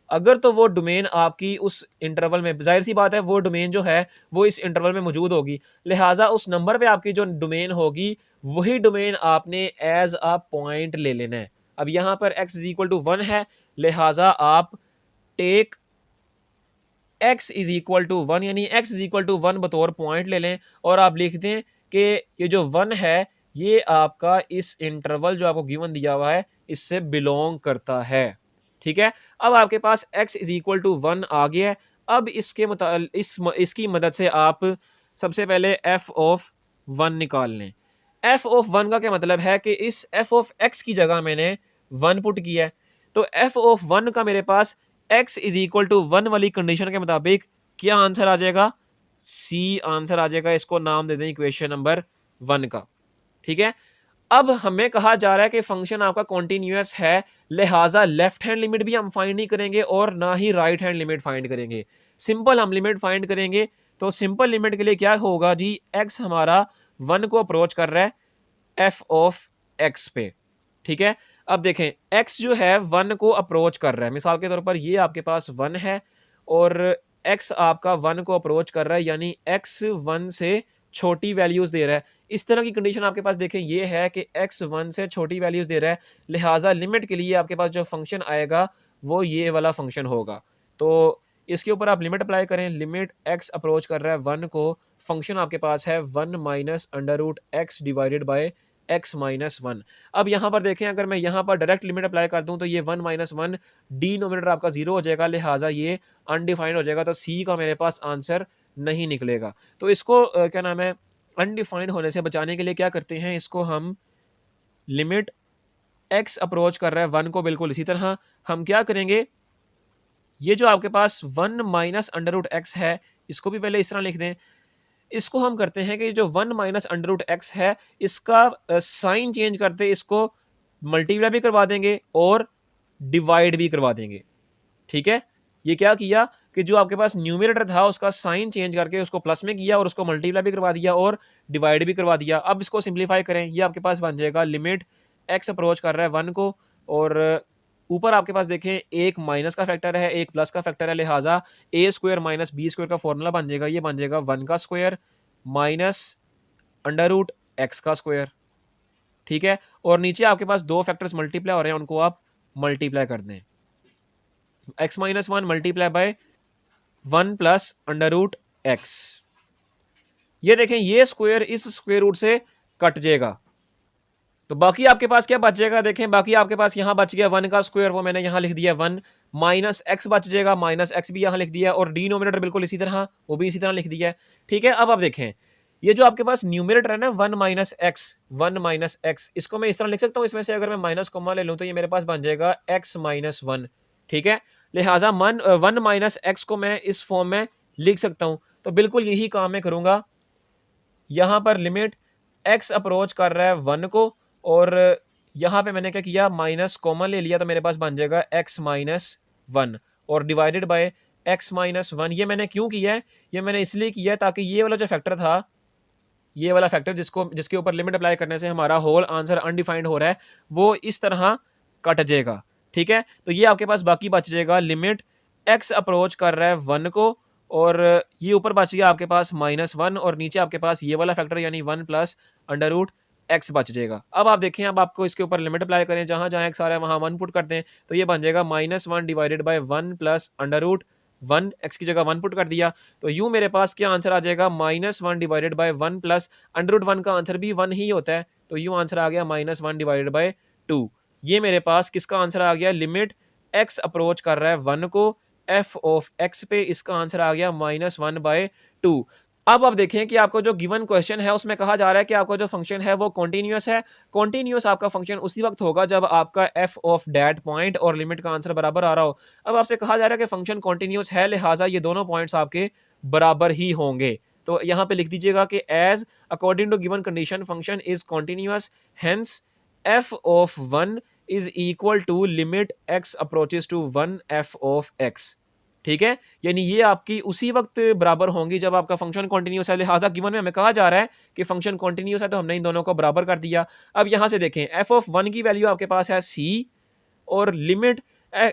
अगर तो वो डोमेन आपकी उस इंटरवल में, जाहिर सी बात है वो डोमेन जो है वो इस इंटरवल में मौजूद होगी, लिहाजा उस नंबर पे आपकी जो डोमेन होगी वही डोमेन आपने एज अ पॉइंट ले लेना है। अब यहाँ पर x इज इक्वल टू 1 है, लिहाजा आप take x is equal to 1 यानी x इज इक्वल टू 1 बतौर पॉइंट ले लें और आप लिख दें कि ये जो 1 है ये आपका इस इंटरवल जो आपको गिवन दिया हुआ है इससे बिलोंग करता है। ठीक है, अब आपके पास x इज इक्वल टू 1 आ गया है। अब इसकी मदद से आप सबसे पहले f ऑफ 1 निकाल लें। f ऑफ 1 का क्या मतलब है कि इस f ऑफ x की जगह मैंने 1 पुट किया है, तो f ऑफ 1 का मेरे पास x इज इक्वल टू 1 वाली कंडीशन के मुताबिक क्या आंसर आ जाएगा, सी आंसर आ जाएगा। इसको नाम दे दें इक्वेशन नंबर 1 का। ठीक है, अब हमें कहा जा रहा है कि फंक्शन आपका कॉन्टिन्यूअस है, लिहाजा लेफ्ट हैंड लिमिट भी हम फाइंड नहीं करेंगे और ना ही राइट हैंड लिमिट फाइंड करेंगे, सिंपल हम लिमिट फाइंड करेंगे। तो सिंपल लिमिट के लिए क्या होगा जी, x हमारा 1 को अप्रोच कर रहा है f ऑफ x पे। ठीक है, अब देखें x जो है 1 को अप्रोच कर रहा है, मिसाल के तौर पर ये आपके पास 1 है और x आपका 1 को अप्रोच कर रहा है, यानी x 1 से छोटी वैल्यूज दे रहा है। इस तरह की कंडीशन आपके पास देखें ये है कि x 1 से छोटी वैल्यूज दे रहा है, लिहाजा लिमिट के लिए आपके पास जो फंक्शन आएगा वो ये वाला फंक्शन होगा। तो इसके ऊपर आप लिमिट अप्लाई करें, लिमिट x अप्रोच कर रहा है 1 को, फंक्शन आपके पास है 1 minus under root x divided by x minus 1। अब यहाँ पर देखें अगर मैं यहाँ पर डायरेक्ट लिमिट अप्लाई कर दूँ तो ये 1 माइनस 1 डिनोमिनेटर आपका 0 हो जाएगा, लिहाजा ये अनडिफाइंड हो जाएगा, तो सी का मेरे पास आंसर नहीं निकलेगा। तो इसको क्या नाम है, अनडिफाइंड होने से बचाने के लिए क्या करते हैं, इसको हम लिमिट x अप्रोच कर रहा है 1 को, बिल्कुल इसी तरह हम क्या करेंगे, ये जो आपके पास 1 माइनस अंडर रूट एक्स है इसको भी पहले इस तरह लिख दें। इसको हम करते हैं कि जो 1 माइनस अंडर रूट एक्स है इसका साइन चेंज करते इसको मल्टीप्लाई भी करवा देंगे और डिवाइड भी करवा देंगे। ठीक है, ये क्या किया कि जो आपके पास न्यूमरेटर था उसका साइन चेंज करके उसको प्लस में किया और उसको मल्टीप्लाई भी करवा दिया और डिवाइड भी करवा दिया। अब इसको सिंप्लीफाई करें, ये आपके पास बन जाएगा लिमिट एक्स अप्रोच कर रहा है 1 को और ऊपर आपके पास देखें एक माइनस का फैक्टर है एक प्लस का फैक्टर है, लिहाजा a square minus b square का फॉर्मूला बन जाएगा, ये बन जाएगा 1 का square minus under root x का स्क्वायर। ठीक है, और नीचे आपके पास दो फैक्टर्स मल्टीप्लाई हो रहे हैं, उनको आप मल्टीप्लाई कर दें, x minus 1 multiply by 1 plus under root x. ये देखें ये स्क्वायर इस स्क्वायर रूट से कट जाएगा, तो बाकी आपके पास क्या बच जाएगा, देखें बाकी आपके पास यहां बच गया 1 का स्क्वायर, वो मैंने यहां लिख दिया 1 माइनस एक्स बच जाएगा, माइनस एक्स भी यहां लिख दिया और डिनोमिनेटर बिल्कुल इसी तरह वो भी इसी तरह लिख दिया है। ठीक है, अब आप देखें ये जो आपके पास न्यूमरेटर है ना 1 माइनस एक्स, इसको मैं इस तरह लिख सकता हूं, इसमें से अगर मैं माइनस कॉमा ले लूं तो ये मेरे पास बन जाएगा x माइनस 1। ठीक है, लिहाजा 1 माइनस एक्स को मैं इस फॉर्म में लिख सकता हूं, तो बिल्कुल यही काम मैं करूंगा। यहां पर लिमिट x अप्रोच कर रहा है 1 को और यहाँ पे मैंने क्या किया माइनस कॉमन ले लिया, तो मेरे पास बन जाएगा x माइनस 1 और डिवाइडेड बाय x माइनस 1। ये मैंने क्यों किया है, ये मैंने इसलिए किया है ताकि ये वाला जो फैक्टर था, ये वाला फैक्टर जिसके ऊपर लिमिट अप्लाई करने से हमारा होल आंसर अनडिफाइंड हो रहा है वो इस तरह कट जाएगा। ठीक है, तो ये आपके पास बाकी बच जाएगा लिमिट x अप्रोच कर रहा है 1 को और ये ऊपर बच गया आपके पास माइनस 1 और नीचे आपके पास ये वाला फैक्टर यानी 1 प्लस अंडर रूट एक्स बच जाएगा। अब आप देखें, अब आपको इसके ऊपर लिमिट अप्लाई करें, जहां जहां एक्स आ रहा है वहां 1 पुट करते हैं, तो ये बन जाएगा minus 1 divided by 1 plus under root 1, x की जगह 1 पुट कर दिया, तो यूँ मेरे पास क्या आंसर आ जाएगा, -1 डिवाइडेड बाय 1 प्लस √1 का आंसर भी 1 ही होता है, तो यूँ आंसर आ गया -1 डिवाइडेड बाय 2। ये मेरे पास किसका आंसर आ गया, लिमिट x अप्रोच कर रहा है 1 को, f ऑफ x पे इसका आंसर आ गया -1/2। अब आप देखें कि आपको जो गिवन क्वेश्चन है उसमें कहा जा रहा है कि आपका जो फंक्शन है वो कॉन्टिन्यूअस है। कॉन्टिन्यूअस आपका फंक्शन उसी वक्त होगा जब आपका f ऑफ दैट पॉइंट और लिमिट का आंसर बराबर आ रहा हो। अब आपसे कहा जा रहा है कि फंक्शन कॉन्टिन्यूअस है, लिहाजा ये दोनों पॉइंट्स आपके बराबर ही होंगे। तो यहाँ पे लिख दीजिएगा कि as according to given condition function is continuous, hence f of 1 is equal to limit x approaches to 1 f of x। ठीक है, यानी ये आपकी उसी वक्त बराबर होंगी जब आपका फंक्शन कॉन्टिन्यूअस है। लिहाजा गिवन में हमें कहा जा रहा है कि फंक्शन कॉन्टिन्यूअस है, तो हमने इन दोनों को बराबर कर दिया। अब यहाँ से देखें, f ऑफ 1 की वैल्यू आपके पास है c और limit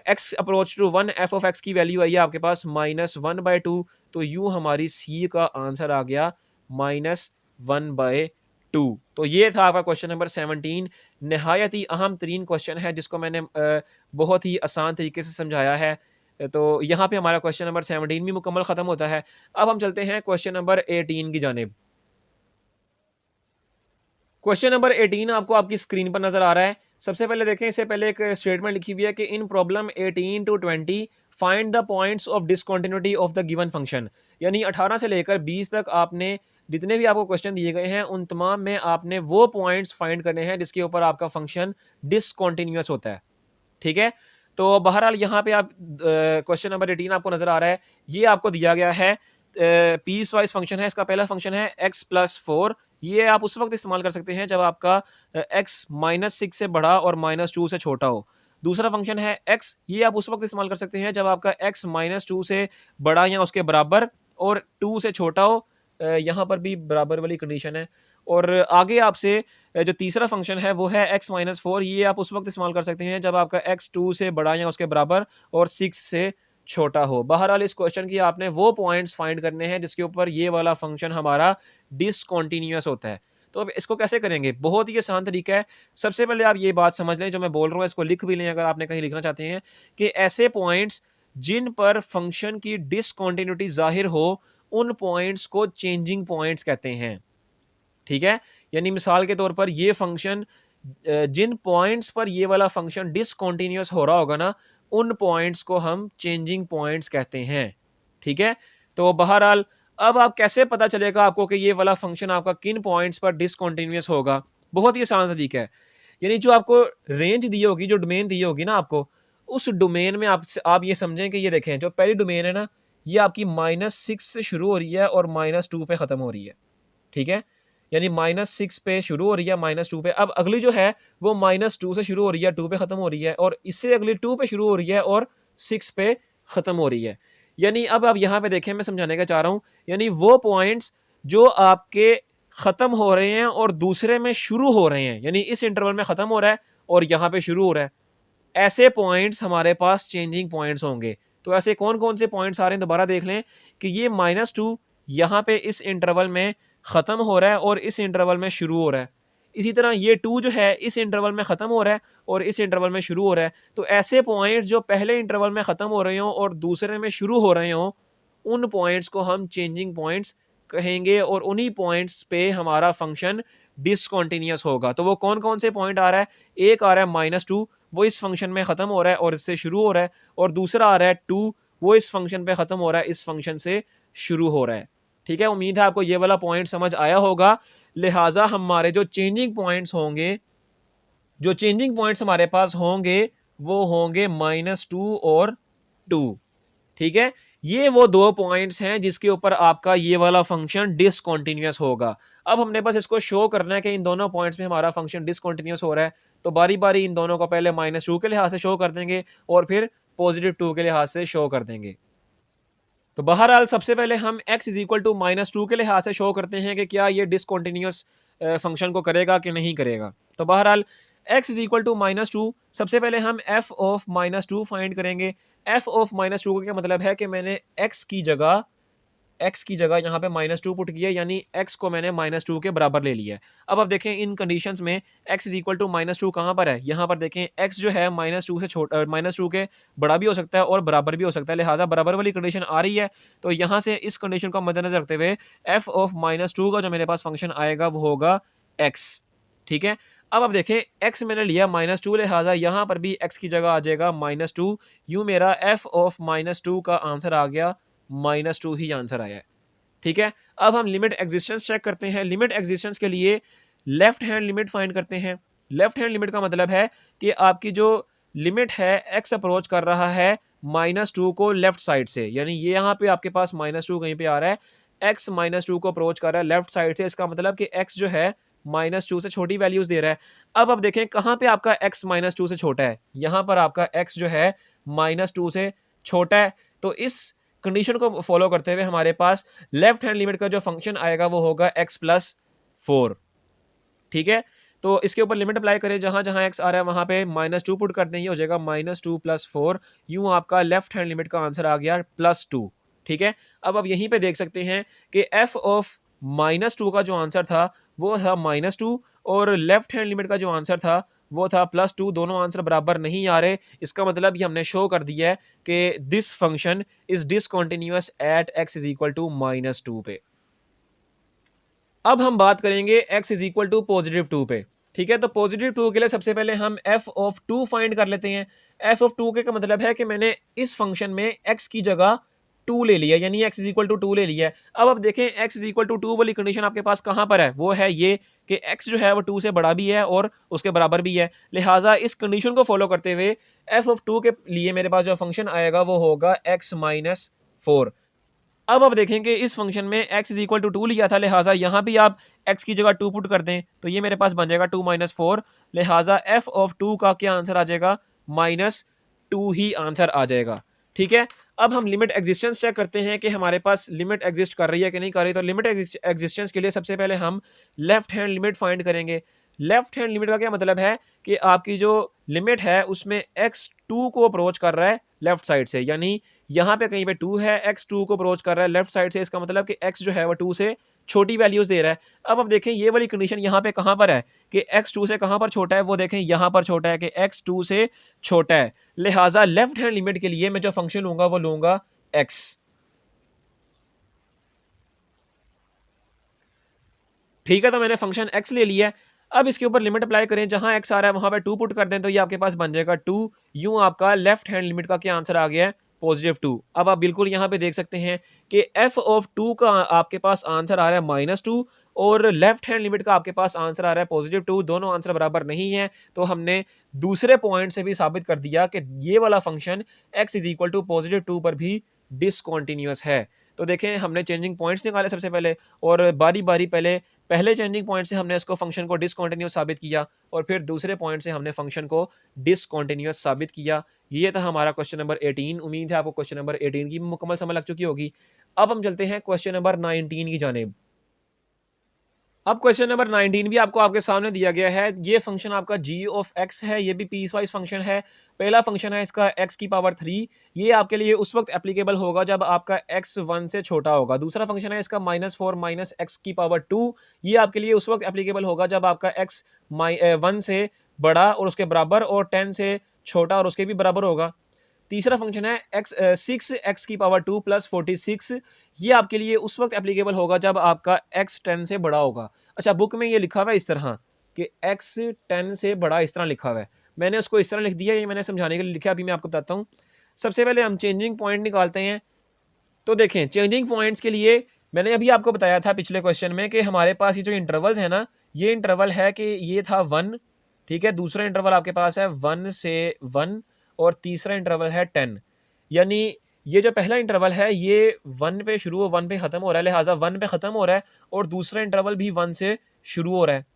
x approach to 1 f of x की वैल्यू आई है आपके पास -1/2, तो यूँ हमारी c का आंसर आ गया -1/2। तो ये था आपका क्वेश्चन नंबर 17। नहायत ही अहम तरीन क्वेश्चन है जिसको मैंने बहुत ही आसान तरीके से समझाया है। तो यहाँ पे हमारा क्वेश्चन नंबर 17 भी मुकम्मल ख़त्म होता है। अब हम चलते हैं क्वेश्चन नंबर 18 की जानिब। क्वेश्चन नंबर 18 आपको आपकी स्क्रीन पर नजर आ रहा है। सबसे पहले देखें, इससे पहले एक स्टेटमेंट लिखी हुई है कि in problem 18 to 20 find the points of discontinuity of the given function. यानी 18 से लेकर 20 तक आपने जितने भी आपको क्वेश्चन दिए गए हैं उन तमाम में आपने वो पॉइंट्स फाइंड करने हैं जिसके ऊपर आपका फंक्शन डिसकंटिन्यूअस होता है। ठीक है, तो बहरहाल यहाँ पे आप क्वेश्चन नंबर 18 आपको नजर आ रहा है, ये आपको दिया गया है पीस वाइज फंक्शन है। इसका पहला फंक्शन है x प्लस 4, ये आप उस वक्त इस्तेमाल कर सकते हैं जब आपका x -6 से बड़ा और -2 से छोटा हो। दूसरा फंक्शन है x, ये आप उस वक्त इस्तेमाल कर सकते हैं जब आपका x -2 से बड़ा या उसके बराबर और 2 से छोटा हो। यहाँ पर भी बराबर वाली कंडीशन है। और आगे आपसे जो तीसरा फंक्शन है वो है x -4, ये आप उस वक्त इस्तेमाल कर सकते हैं जब आपका x 2 से बड़ा या उसके बराबर और 6 से छोटा हो। बहरहाल इस क्वेश्चन की आपने वो पॉइंट्स फाइंड करने हैं जिसके ऊपर ये वाला फंक्शन हमारा डिसकंटिन्यूअस होता है। तो अब इसको कैसे करेंगे, बहुत ही आसान तरीका है। सबसे पहले आप ये बात समझ लें, जो मैं बोल रहा हूँ इसको लिख भी लें अगर आपने कहीं लिखना चाहते हैं, कि ऐसे पॉइंट्स जिन पर फंक्शन की डिसकंटिन्यूटी जाहिर हो उन पॉइंट्स को चेंजिंग पॉइंट्स कहते हैं। ठीक है, यानी मिसाल के तौर पर ये फंक्शन जिन पॉइंट्स पर ये वाला फंक्शन डिसकंटिन्यूअस हो रहा होगा ना, उन पॉइंट्स को हम चेंजिंग पॉइंट्स कहते हैं। ठीक है, तो बहरहाल अब आप कैसे पता चलेगा आपको कि ये वाला फंक्शन आपका किन पॉइंट्स पर डिसकंटिन्यूअस होगा, बहुत ही आसान तरीका है। यानी जो आपको रेंज दी होगी, जो डोमेन दी होगी ना आपको, उस डोमेन में आप ये समझें कि ये देखें, जो पहली डोमेन है ना, ये आपकी -6 से शुरू हो रही है और -2 पे ख़त्म हो रही है। ठीक है, यानी -6 पे शुरू हो रही है, -2 पे। अब अगली जो है वो -2 से शुरू हो रही है, 2 पे ख़त्म हो रही है, और इससे अगली 2 पे शुरू हो रही है और 6 पे ख़त्म हो रही है। यानी अब आप यहाँ पे देखें, मैं समझाने का चाह रहा हूँ, यानी वो पॉइंट्स जो आपके ख़त्म हो रहे हैं और दूसरे में शुरू हो रहे हैं, यानी इस इंटरवल में ख़त्म हो रहा है और यहाँ पे शुरू हो रहा है, ऐसे पॉइंट्स हमारे पास चेंजिंग पॉइंट्स होंगे। तो ऐसे कौन कौन से पॉइंट्स आ रहे हैं, दोबारा देख लें कि ये -2 यहाँ पे इस इंटरवल में ख़त्म हो रहा है और इस इंटरवल में शुरू हो रहा है। इसी तरह ये 2 जो है इस इंटरवल में ख़त्म हो रहा है और इस इंटरवल में शुरू हो रहा है। तो ऐसे पॉइंट्स जो पहले इंटरवल में ख़त्म हो रहे हों और दूसरे में शुरू हो रहे हों, उन पॉइंट्स को हम चेंजिंग पॉइंट्स कहेंगे और उन्हीं पॉइंट्स पे हमारा फंक्शन डिसकंटिन्यूअस होगा। तो वो कौन कौन से पॉइंट आ रहा है, एक आ रहा है -2, वो इस फंक्शन में ख़त्म हो रहा है और इससे शुरू हो रहा है, और दूसरा आ रहा है 2, वो इस फंक्शन पे ख़त्म हो रहा है, इस फंक्शन से शुरू हो रहा है। ठीक है, उम्मीद है आपको ये वाला पॉइंट समझ आया होगा। लिहाजा हमारे जो चेंजिंग पॉइंट्स होंगे, जो चेंजिंग पॉइंट्स हमारे पास होंगे वो होंगे -2 और 2। ठीक है, ये वो दो पॉइंट्स हैं जिसके ऊपर आपका ये वाला फंक्शन डिसकंटिन्यूअस होगा। अब हमने बस इसको शो करना है कि इन दोनों पॉइंट्स में हमारा फंक्शन डिसकंटिन्यूअस हो रहा है, तो बारी बारी इन दोनों को पहले -2 के लिहाज से शो कर देंगे और फिर +2 के लिहाज से शो कर देंगे। तो बहरहाल सबसे पहले हम x इज इक्वल टू -2 के लिहाज से शो करते हैं कि क्या ये डिसकंटिन्यूअस फंक्शन को करेगा कि नहीं करेगा। तो बहरहाल x इज इक्वल टू -2, सबसे पहले हम f ऑफ -2 फाइंड करेंगे। f ऑफ -2 का क्या मतलब है कि मैंने x की जगह x की जगह यहाँ पे -2 पुट किया, यानी x को मैंने -2 के बराबर ले लिया है। अब आप देखें इन कंडीशंस में x इज़ इक्वल टू -2 कहाँ पर है? यहाँ पर देखें x जो है -2 से -2 के बड़ा भी हो सकता है और बराबर भी हो सकता है, लिहाजा बराबर वाली कंडीशन आ रही है। तो यहाँ से इस कंडीशन को मद्देनज़र रखते हुए f ऑफ -2 का जो मेरे पास फंक्शन आएगा वो होगा x, ठीक है? अब आप देखें x मैंने लिया -2, लिहाजा यहाँ पर भी x की जगह आ जाएगा -2। यूँ मेरा f ऑफ -2 का आंसर आ गया -2 ही आंसर आया है, ठीक है? अब हम लिमिट एक्जिस्टेंस चेक करते हैं। लिमिट एक्जिस्टेंस के लिए लेफ्ट हैंड लिमिट फाइंड करते हैं। लेफ्ट हैंड लिमिट का मतलब है कि आपकी जो लिमिट है x अप्रोच कर रहा है -2 को लेफ्ट साइड से, यानी ये यहाँ पे आपके पास -2 कहीं पे आ रहा है, x -2 को अप्रोच कर रहा है लेफ्ट साइड से, इसका मतलब कि x जो है -2 से छोटी वैल्यूज़ दे रहा है। अब आप देखें कहाँ पे आपका x -2 से छोटा है, यहाँ पर आपका x जो है -2 से छोटा है। तो इस कंडीशन को फॉलो करते हुए हमारे पास लेफ्ट हैंड लिमिट का जो फंक्शन आएगा वो होगा x + 4, ठीक है? तो इसके ऊपर लिमिट अप्लाई करें, जहाँ-जहाँ x आ रहा है वहाँ पे -2 पुट कर दें, ये हो जाएगा -2 + 4। यूँ आपका लेफ्ट हैंड लिमिट का आंसर आ गया +2, ठीक है? अब आप यहीं पे देख सकते हैं कि f ऑफ -2 का जो आंसर था वो था -2 और लेफ्ट हैंड लिमिट का जो आंसर था वो था +2। दोनों आंसर बराबर नहीं आ रहे, इसका मतलब ये हमने शो कर दिया है कि this function is discontinuous at x is equal to -2 पे। अब हम बात करेंगे x इज़ इक्वल टू +2 पे, ठीक है? तो +2 के लिए सबसे पहले हम f ऑफ 2 फाइंड कर लेते हैं। f ऑफ 2 के का मतलब है कि मैंने इस फंक्शन में x की जगह 2 ले लिया, यानी x इज़ इक्वल टू 2 ले लिया है। अब आप देखें x इज़ इक्वल टू 2 वाली कंडीशन आपके पास कहाँ पर है? वो है ये कि x जो है वो 2 से बड़ा भी है और उसके बराबर भी है। लिहाजा इस कंडीशन को फॉलो करते हुए f ऑफ 2 के लिए मेरे पास जो फंक्शन आएगा वो होगा x - 4। अब आप देखें कि इस फंक्शन में x इज़ इक्वल टू 2 लिया था, लिहाजा यहाँ भी आप x की जगह 2 पुट कर दें, तो ये मेरे पास बन जाएगा 2 - 4, लिहाजा f ऑफ 2 का क्या आंसर आ जाएगा? -2 ही आंसर आ जाएगा, ठीक है? अब हम लिमिट एक्जिस्टेंस चेक करते हैं कि हमारे पास लिमिट एग्जिस्ट कर रही है कि नहीं कर रही। तो लिमिट एक्जिस्टेंस के लिए सबसे पहले हम लेफ्ट हैंड लिमिट फाइंड करेंगे। लेफ्ट हैंड लिमिट का क्या मतलब है कि आपकी जो लिमिट है उसमें x 2 को अप्रोच कर रहा है लेफ्ट साइड से, यानी यहाँ पे कहीं पे 2 है, x 2 को अप्रोच कर रहा है लेफ्ट साइड से, इसका मतलब कि x जो है वो 2 से छोटी वैल्यूज़ दे रहा है। अब आप देखें ये वाली कंडीशन यहाँ पे कहाँ पर है कि x 2 से कहाँ पर छोटा है, वो देखें यहाँ पर छोटा है कि x 2 से छोटा है। लिहाजा लेफ्ट हैंड लिमिट के लिए मैं जो फंक्शन लूँगा वो लूँगा x, ठीक है? तो मैंने फंक्शन x ले लिया है। अब इसके ऊपर लिमिट अप्लाई करें, जहाँ x आ रहा है वहाँ पे 2 पुट कर दें, तो ये आपके पास बन जाएगा 2। यूँ आपका लेफ्ट हैंड लिमिट का क्या आंसर आ गया है? +2। अब आप बिल्कुल यहाँ पे देख सकते हैं कि f ऑफ 2 का आपके पास आंसर आ रहा है -2 और लेफ्ट हैंड लिमिट का आपके पास आंसर आ रहा है +2। दोनों आंसर बराबर नहीं हैं, तो हमने दूसरे पॉइंट से भी साबित कर दिया कि ये वाला function x is equal to +2 पर भी डिसकंटीन्यूअस है। तो देखें हमने चेंजिंग पॉइंट्स निकाले सबसे पहले और बारी-बारी पहले चेंजिंग पॉइंट से हमने उसको फंक्शन को डिसकंटीन्यूअस साबित किया और फिर दूसरे पॉइंट से हमने फंक्शन को डिसकंटीन्यूअस साबित किया। ये था हमारा क्वेश्चन नंबर 18। उम्मीद है आपको क्वेश्चन नंबर 18 की मुकम्मल समझ लग चुकी होगी। अब हम चलते हैं क्वेश्चन नंबर 19 की जानिब। अब क्वेश्चन नंबर 19 भी आपको आपके सामने दिया गया है। ये फंक्शन आपका g ऑफ x है, ये भी पीस वाइज फंक्शन है। पहला फंक्शन है इसका x की पावर 3, ये आपके लिए उस वक्त एप्लीकेबल होगा जब आपका x 1 से छोटा होगा। दूसरा फंक्शन है इसका -4 माइनस x की पावर 2, ये आपके लिए उस वक्त एप्लीकेबल होगा जब आपका x 1 से बड़ा और उसके बराबर और 10 से छोटा और उसके भी बराबर होगा। तीसरा फंक्शन है 6x की पावर 2 प्लस 46, ये आपके लिए उस वक्त एप्लीकेबल होगा जब आपका x 10 से बड़ा होगा। अच्छा, बुक में ये लिखा हुआ है इस तरह कि x 10 से बड़ा, इस तरह लिखा हुआ है। मैंने उसको इस तरह लिख दिया, ये मैंने समझाने के लिए लिखा, अभी मैं आपको बताता हूँ। सबसे पहले हम चेंजिंग पॉइंट निकालते हैं। तो देखें चेंजिंग पॉइंट्स के लिए मैंने अभी आपको बताया था पिछले क्वेश्चन में कि हमारे पास ये जो इंटरवल्स है ना, ये इंटरवल है कि ये था 1, ठीक है? दूसरा इंटरवल आपके पास है 1 से 1 और तीसरा इंटरवल है 10। यानी ये जो पहला इंटरवल है ये 1 पे शुरू हो 1 पे ख़त्म हो रहा है, लिहाजा 1 पे ख़त्म हो रहा है और दूसरा इंटरवल भी 1 से शुरू हो रहा है।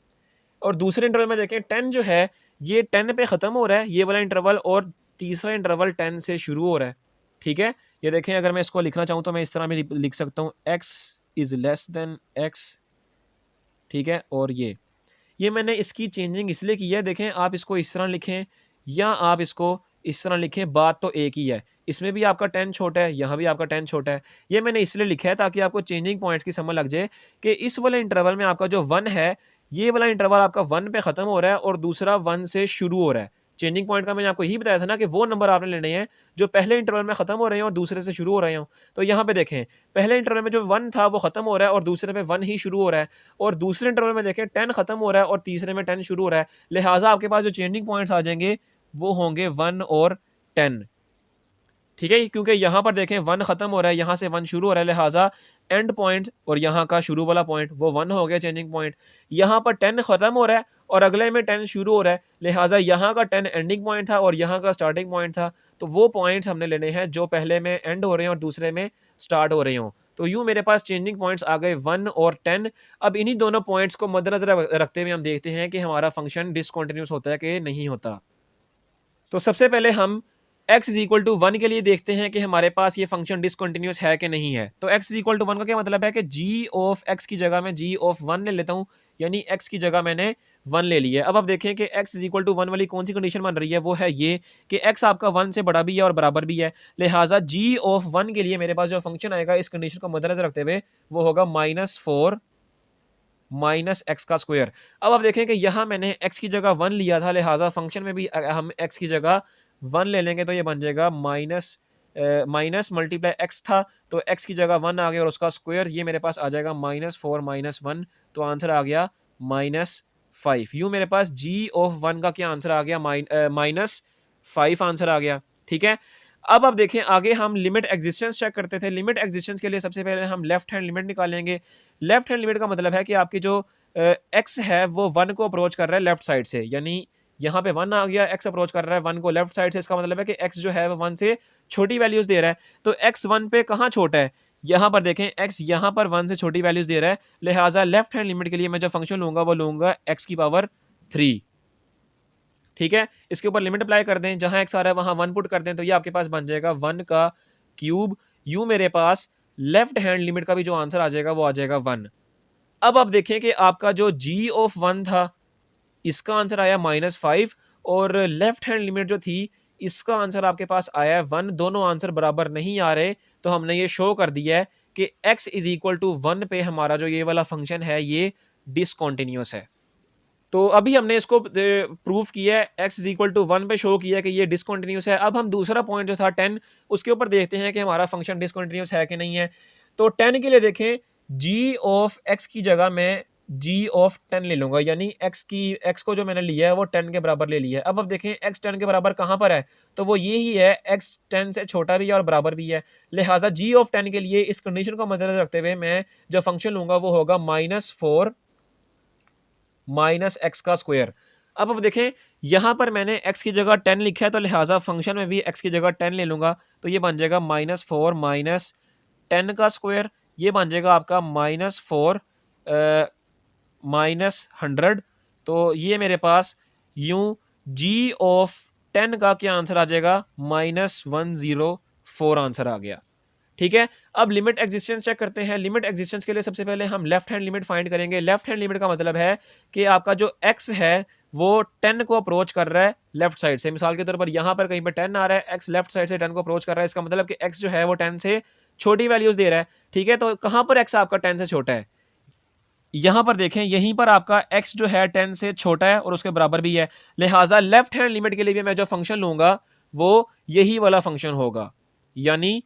और दूसरे इंटरवल में देखें 10 जो है ये 10 पे ख़त्म हो रहा है ये वाला इंटरवल और तीसरा इंटरवल 10 से शुरू हो रहा है, ठीक है? ये देखें अगर मैं इसको लिखना चाहूँ तो मैं इस तरह में लिख सकता हूँ x is less than x, ठीक है? और ये मैंने इसकी चेंजिंग इसलिए की है, देखें आप इसको इस तरह लिखें या आप इसको इस तरह लिखें, बात तो एक ही है। इसमें भी आपका 10 छोटा है, यहाँ भी आपका 10 छोटा है। ये मैंने इसलिए लिखा है ताकि आपको चेंजिंग पॉइंट्स की समझ लग जाए कि इस वाले इंटरवल में आपका जो 1 है, ये वाला इंटरवल आपका 1 पे ख़त्म हो रहा है और दूसरा 1 से शुरू हो रहा है। चेंजिंग पॉइंट का मैंने आपको यही बताया था ना कि वो नंबर आपने लेने हैं जो पहले इंटरवल में ख़त्म हो रहे हैं और दूसरे से शुरू हो रहे हों। तो यहाँ पे देखें, पहले इंटरवल में जो 1 था वो ख़त्म हो रहा है और दूसरे में 1 ही शुरू हो रहा है, और दूसरे इंटरवल में देखें 10 ख़त्म हो रहा है और तीसरे में 10 शुरू हो रहा है। लिहाजा आपके पास जो चेंजिंग पॉइंट्स आ जाएंगे वो होंगे 1 और 10। ठीक है, क्योंकि यहाँ पर देखें 1 ख़त्म हो रहा है, यहाँ से 1 शुरू हो रहा है, लिहाजा एंड पॉइंट और यहाँ का शुरू वाला पॉइंट वो 1 हो गया चेंजिंग पॉइंट। यहाँ पर 10 ख़त्म हो रहा है और अगले में 10 शुरू हो रहा है, लिहाजा यहाँ का 10 एंडिंग पॉइंट था और यहाँ का स्टार्टिंग पॉइंट था। तो वो पॉइंट्स हमने लेने हैं जो पहले में एंड हो रहे हैं और दूसरे में स्टार्ट हो रहे हों। तो यूँ मेरे पास चेंजिंग पॉइंट्स आ गए 1 और 10। अब इन्हीं दोनों पॉइंट्स को मद्देनज़र रखते हुए हम देखते हैं कि हमारा फंक्शन डिसकंटिन्यूअस होता है कि नहीं होता। तो सबसे पहले हम x इज इक्वल टू 1 के लिए देखते हैं कि हमारे पास ये फंक्शन डिसकंटिन्यूअस है कि नहीं है। तो x इज इक्वल टू 1 का क्या मतलब है कि g ऑफ x की जगह मैं g ऑफ 1 ले लेता हूँ, यानी x की जगह मैंने 1 ले ली है। अब आप देखें कि x इज इक्वल टू 1 वाली कौन सी कंडीशन बन रही है, वो है ये कि x आपका 1 से बड़ा भी है और बराबर भी है, लिहाजा g ऑफ 1 के लिए मेरे पास जो फंक्शन आएगा इस कंडीशन को मद्देनजर रखते हुए वो होगा -4 माइनस एक्स का स्क्वायर। अब आप देखें कि यहाँ मैंने x की जगह 1 लिया था, लिहाजा फंक्शन में भी हम x की जगह 1 ले लेंगे तो ये बन जाएगा माइनस मल्टीप्लाई एक्स था, तो x की जगह 1 आ गया और उसका स्क्वायर ये मेरे पास आ जाएगा -4 - 1, तो आंसर आ गया -5। यूँ मेरे पास g ऑफ 1 का क्या आंसर आ गया, -5 आंसर आ गया। ठीक है, अब आप देखें आगे हम लिमिट एग्जिस्टेंस चेक करते थे। लिमिट एग्जिस्टेंस के लिए सबसे पहले हम लेफ्ट हैंड लिमिट निकालेंगे। लेफ्ट हैंड लिमिट का मतलब है कि आपकी जो एक्स है वो 1 को अप्रोच कर रहा है लेफ्ट साइड से, यानी यहाँ पे 1 आ गया, एक्स अप्रोच कर रहा है 1 को लेफ्ट साइड से, इसका मतलब है कि एक्स जो है वो 1 से छोटी वैल्यूज दे रहा है। तो एक्स 1 पे कहाँ छोटा है, यहाँ पर देखें एक्स यहाँ पर 1 से छोटी वैल्यूज दे रहा है, लिहाजा लेफ्ट हैंड लिमिट के लिए मैं जो फंक्शन लूंगा वो लूंगा एक्स की पावर 3। ठीक है, इसके ऊपर लिमिट अप्लाई कर दें, जहां एक्स आ रहा है वहां 1 पुट कर दें, तो ये आपके पास बन जाएगा 1 का क्यूब। यूं मेरे पास लेफ्ट हैंड लिमिट का भी जो आंसर आ जाएगा वो आ जाएगा 1। अब आप देखें कि आपका जो g ऑफ 1 था इसका आंसर आया -5 और लेफ्ट हैंड लिमिट जो थी इसका आंसर आपके पास आया है 1। दोनों आंसर बराबर नहीं आ रहे, तो हमने ये शो कर दिया है कि x इज इक्वल टू 1 पे हमारा जो ये वाला फंक्शन है ये डिसकॉन्टिन्यूअस है। तो अभी हमने इसको प्रूफ किया है, x इज इक्वल टू 1 पे शो किया है कि ये डिसकंटिन्यूअस है। अब हम दूसरा पॉइंट जो था 10 उसके ऊपर देखते हैं कि हमारा फंक्शन डिसकंटिन्यूअस है कि नहीं है। तो 10 के लिए देखें, g ऑफ x की जगह मैं g ऑफ 10 ले लूंगा, यानी x को जो मैंने लिया है वो 10 के बराबर ले लिया है। अब देखें x 10 के बराबर कहाँ पर है, तो वो ये ही है, x 10 से छोटा भी है और बराबर भी है, लिहाजा g ऑफ 10 के लिए इस कंडीशन को मद्देनजर रखते हुए मैं जो फंक्शन लूंगा वो होगा -4 माइनस एक्स का स्क्वायर। अब देखें यहाँ पर मैंने x की जगह 10 लिखा है, तो लिहाजा फंक्शन में भी x की जगह 10 ले लूंगा, तो ये बन जाएगा -4 माइनस 10 का स्क्वायर, ये बन जाएगा आपका -4 माइनस 100। तो ये मेरे पास यूं g ऑफ 10 का क्या आंसर आ जाएगा, -104 आंसर आ गया। ठीक है, अब लिमिट एग्जिस्टेंस चेक करते हैं। लिमिट एग्जिस्टेंस के लिए सबसे पहले हम लेफ्ट हैंड लिमिट फाइंड करेंगे। लेफ्ट हैंड लिमिट का मतलब है कि आपका जो x है वो 10 को अप्रोच कर रहा है लेफ्ट साइड से। मिसाल के तौर पर यहाँ पर कहीं पर 10 आ रहा है, x लेफ्ट साइड से 10 को अप्रोच कर रहा है, इसका मतलब कि x जो है वो 10 से छोटी वैल्यूज दे रहा है। ठीक है, तो कहाँ पर x आपका 10 से छोटा है, यहाँ पर देखें, यहीं पर आपका x जो है 10 से छोटा है और उसके बराबर भी है, लिहाजा लेफ्ट हैंड लिमिट के लिए भी मैं जो फंक्शन लूंगा वो यही वाला फंक्शन होगा, यानी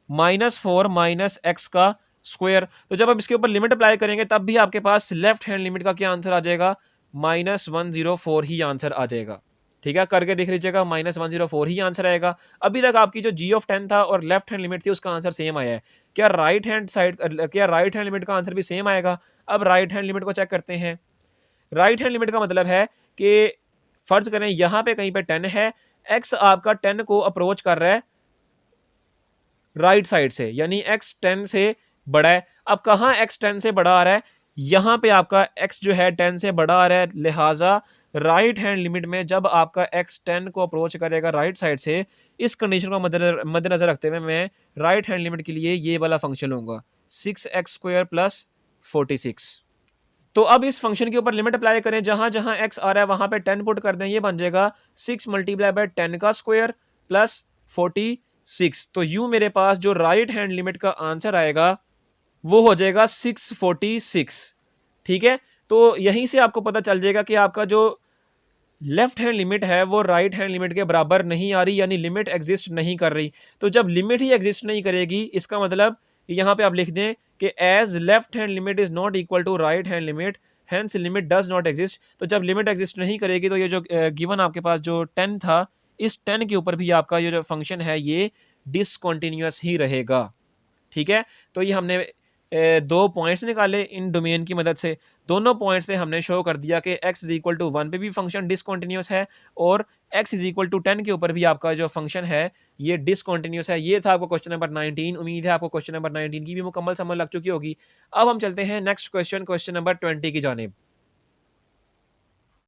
-4 माइनस एक्स का स्क्वायर। तो जब आप इसके ऊपर लिमिट अप्लाई करेंगे तब भी आपके पास लेफ्ट हैंड लिमिट का क्या आंसर आ जाएगा, -104 ही आंसर आ जाएगा। ठीक है, करके देख लीजिएगा, -104 ही आंसर आएगा। अभी तक आपकी जो g ऑफ 10 था और लेफ्ट हैंड लिमिट थी उसका आंसर सेम आया है। क्या राइट हैंड लिमिट का आंसर भी सेम आएगा? अब राइट हैंड लिमिट को चेक करते हैं। राइट हैंड लिमिट का मतलब है कि फर्ज करें यहाँ पे कहीं पे 10 है, x आपका 10 को अप्रोच कर रहा है राइट साइड से, यानी x 10 से बड़ा है। अब कहाँ x 10 से बड़ा आ रहा है, यहाँ पे आपका x जो है 10 से बड़ा आ रहा है, लिहाजा राइट हैंड लिमिट में जब आपका x 10 को अप्रोच करेगा राइट साइड से, इस कंडीशन को मद्देनजर रखते हुए मैं राइट हैंड लिमिट के लिए ये वाला फंक्शन लूंगा, 6x² + 46। तो अब इस फंक्शन के ऊपर लिमिट अप्लाई करें, जहां x आ रहा है वहां पे 10 पुट कर दें, ये बन जाएगा 6 × 10 का स्क्वायर प्लस 646। तो यूं मेरे पास जो राइट हैंड लिमिट का आंसर आएगा वो हो जाएगा 646। ठीक है, तो यहीं से आपको पता चल जाएगा कि आपका जो लेफ्ट हैंड लिमिट है वो राइट हैंड लिमिट के बराबर नहीं आ रही, यानी लिमिट एग्जिस्ट नहीं कर रही। तो जब लिमिट ही एग्जिस्ट नहीं करेगी, इसका मतलब यहाँ पे आप लिख दें कि as left hand limit is not equal to right hand limit, hence limit does not exist. तो जब लिमिट एग्जिस्ट नहीं करेगी तो ये जो गिवन आपके पास जो 10 था, इस 10 के ऊपर भी आपका ये जो फंक्शन है ये डिसकंटिन्यूअस ही रहेगा। ठीक है, तो ये हमने दो पॉइंट्स निकाले इन डोमेन की मदद से। दोनों पॉइंट्स पे हमने शो कर दिया कि x इज इक्वल टू 1 पे भी फंक्शन डिसकंटिन्यूअस है और x इज इक्वल टू 10 के ऊपर भी आपका जो फंक्शन है ये डिसकंटिन्यूअस है। ये था आपको क्वेश्चन नंबर 19। उम्मीद है आपको क्वेश्चन नंबर 19 की भी मुकम्मल समझ लग चुकी होगी। अब हम चलते हैं नेक्स्ट क्वेश्चन, क्वेश्चन नंबर 20 की जानिब।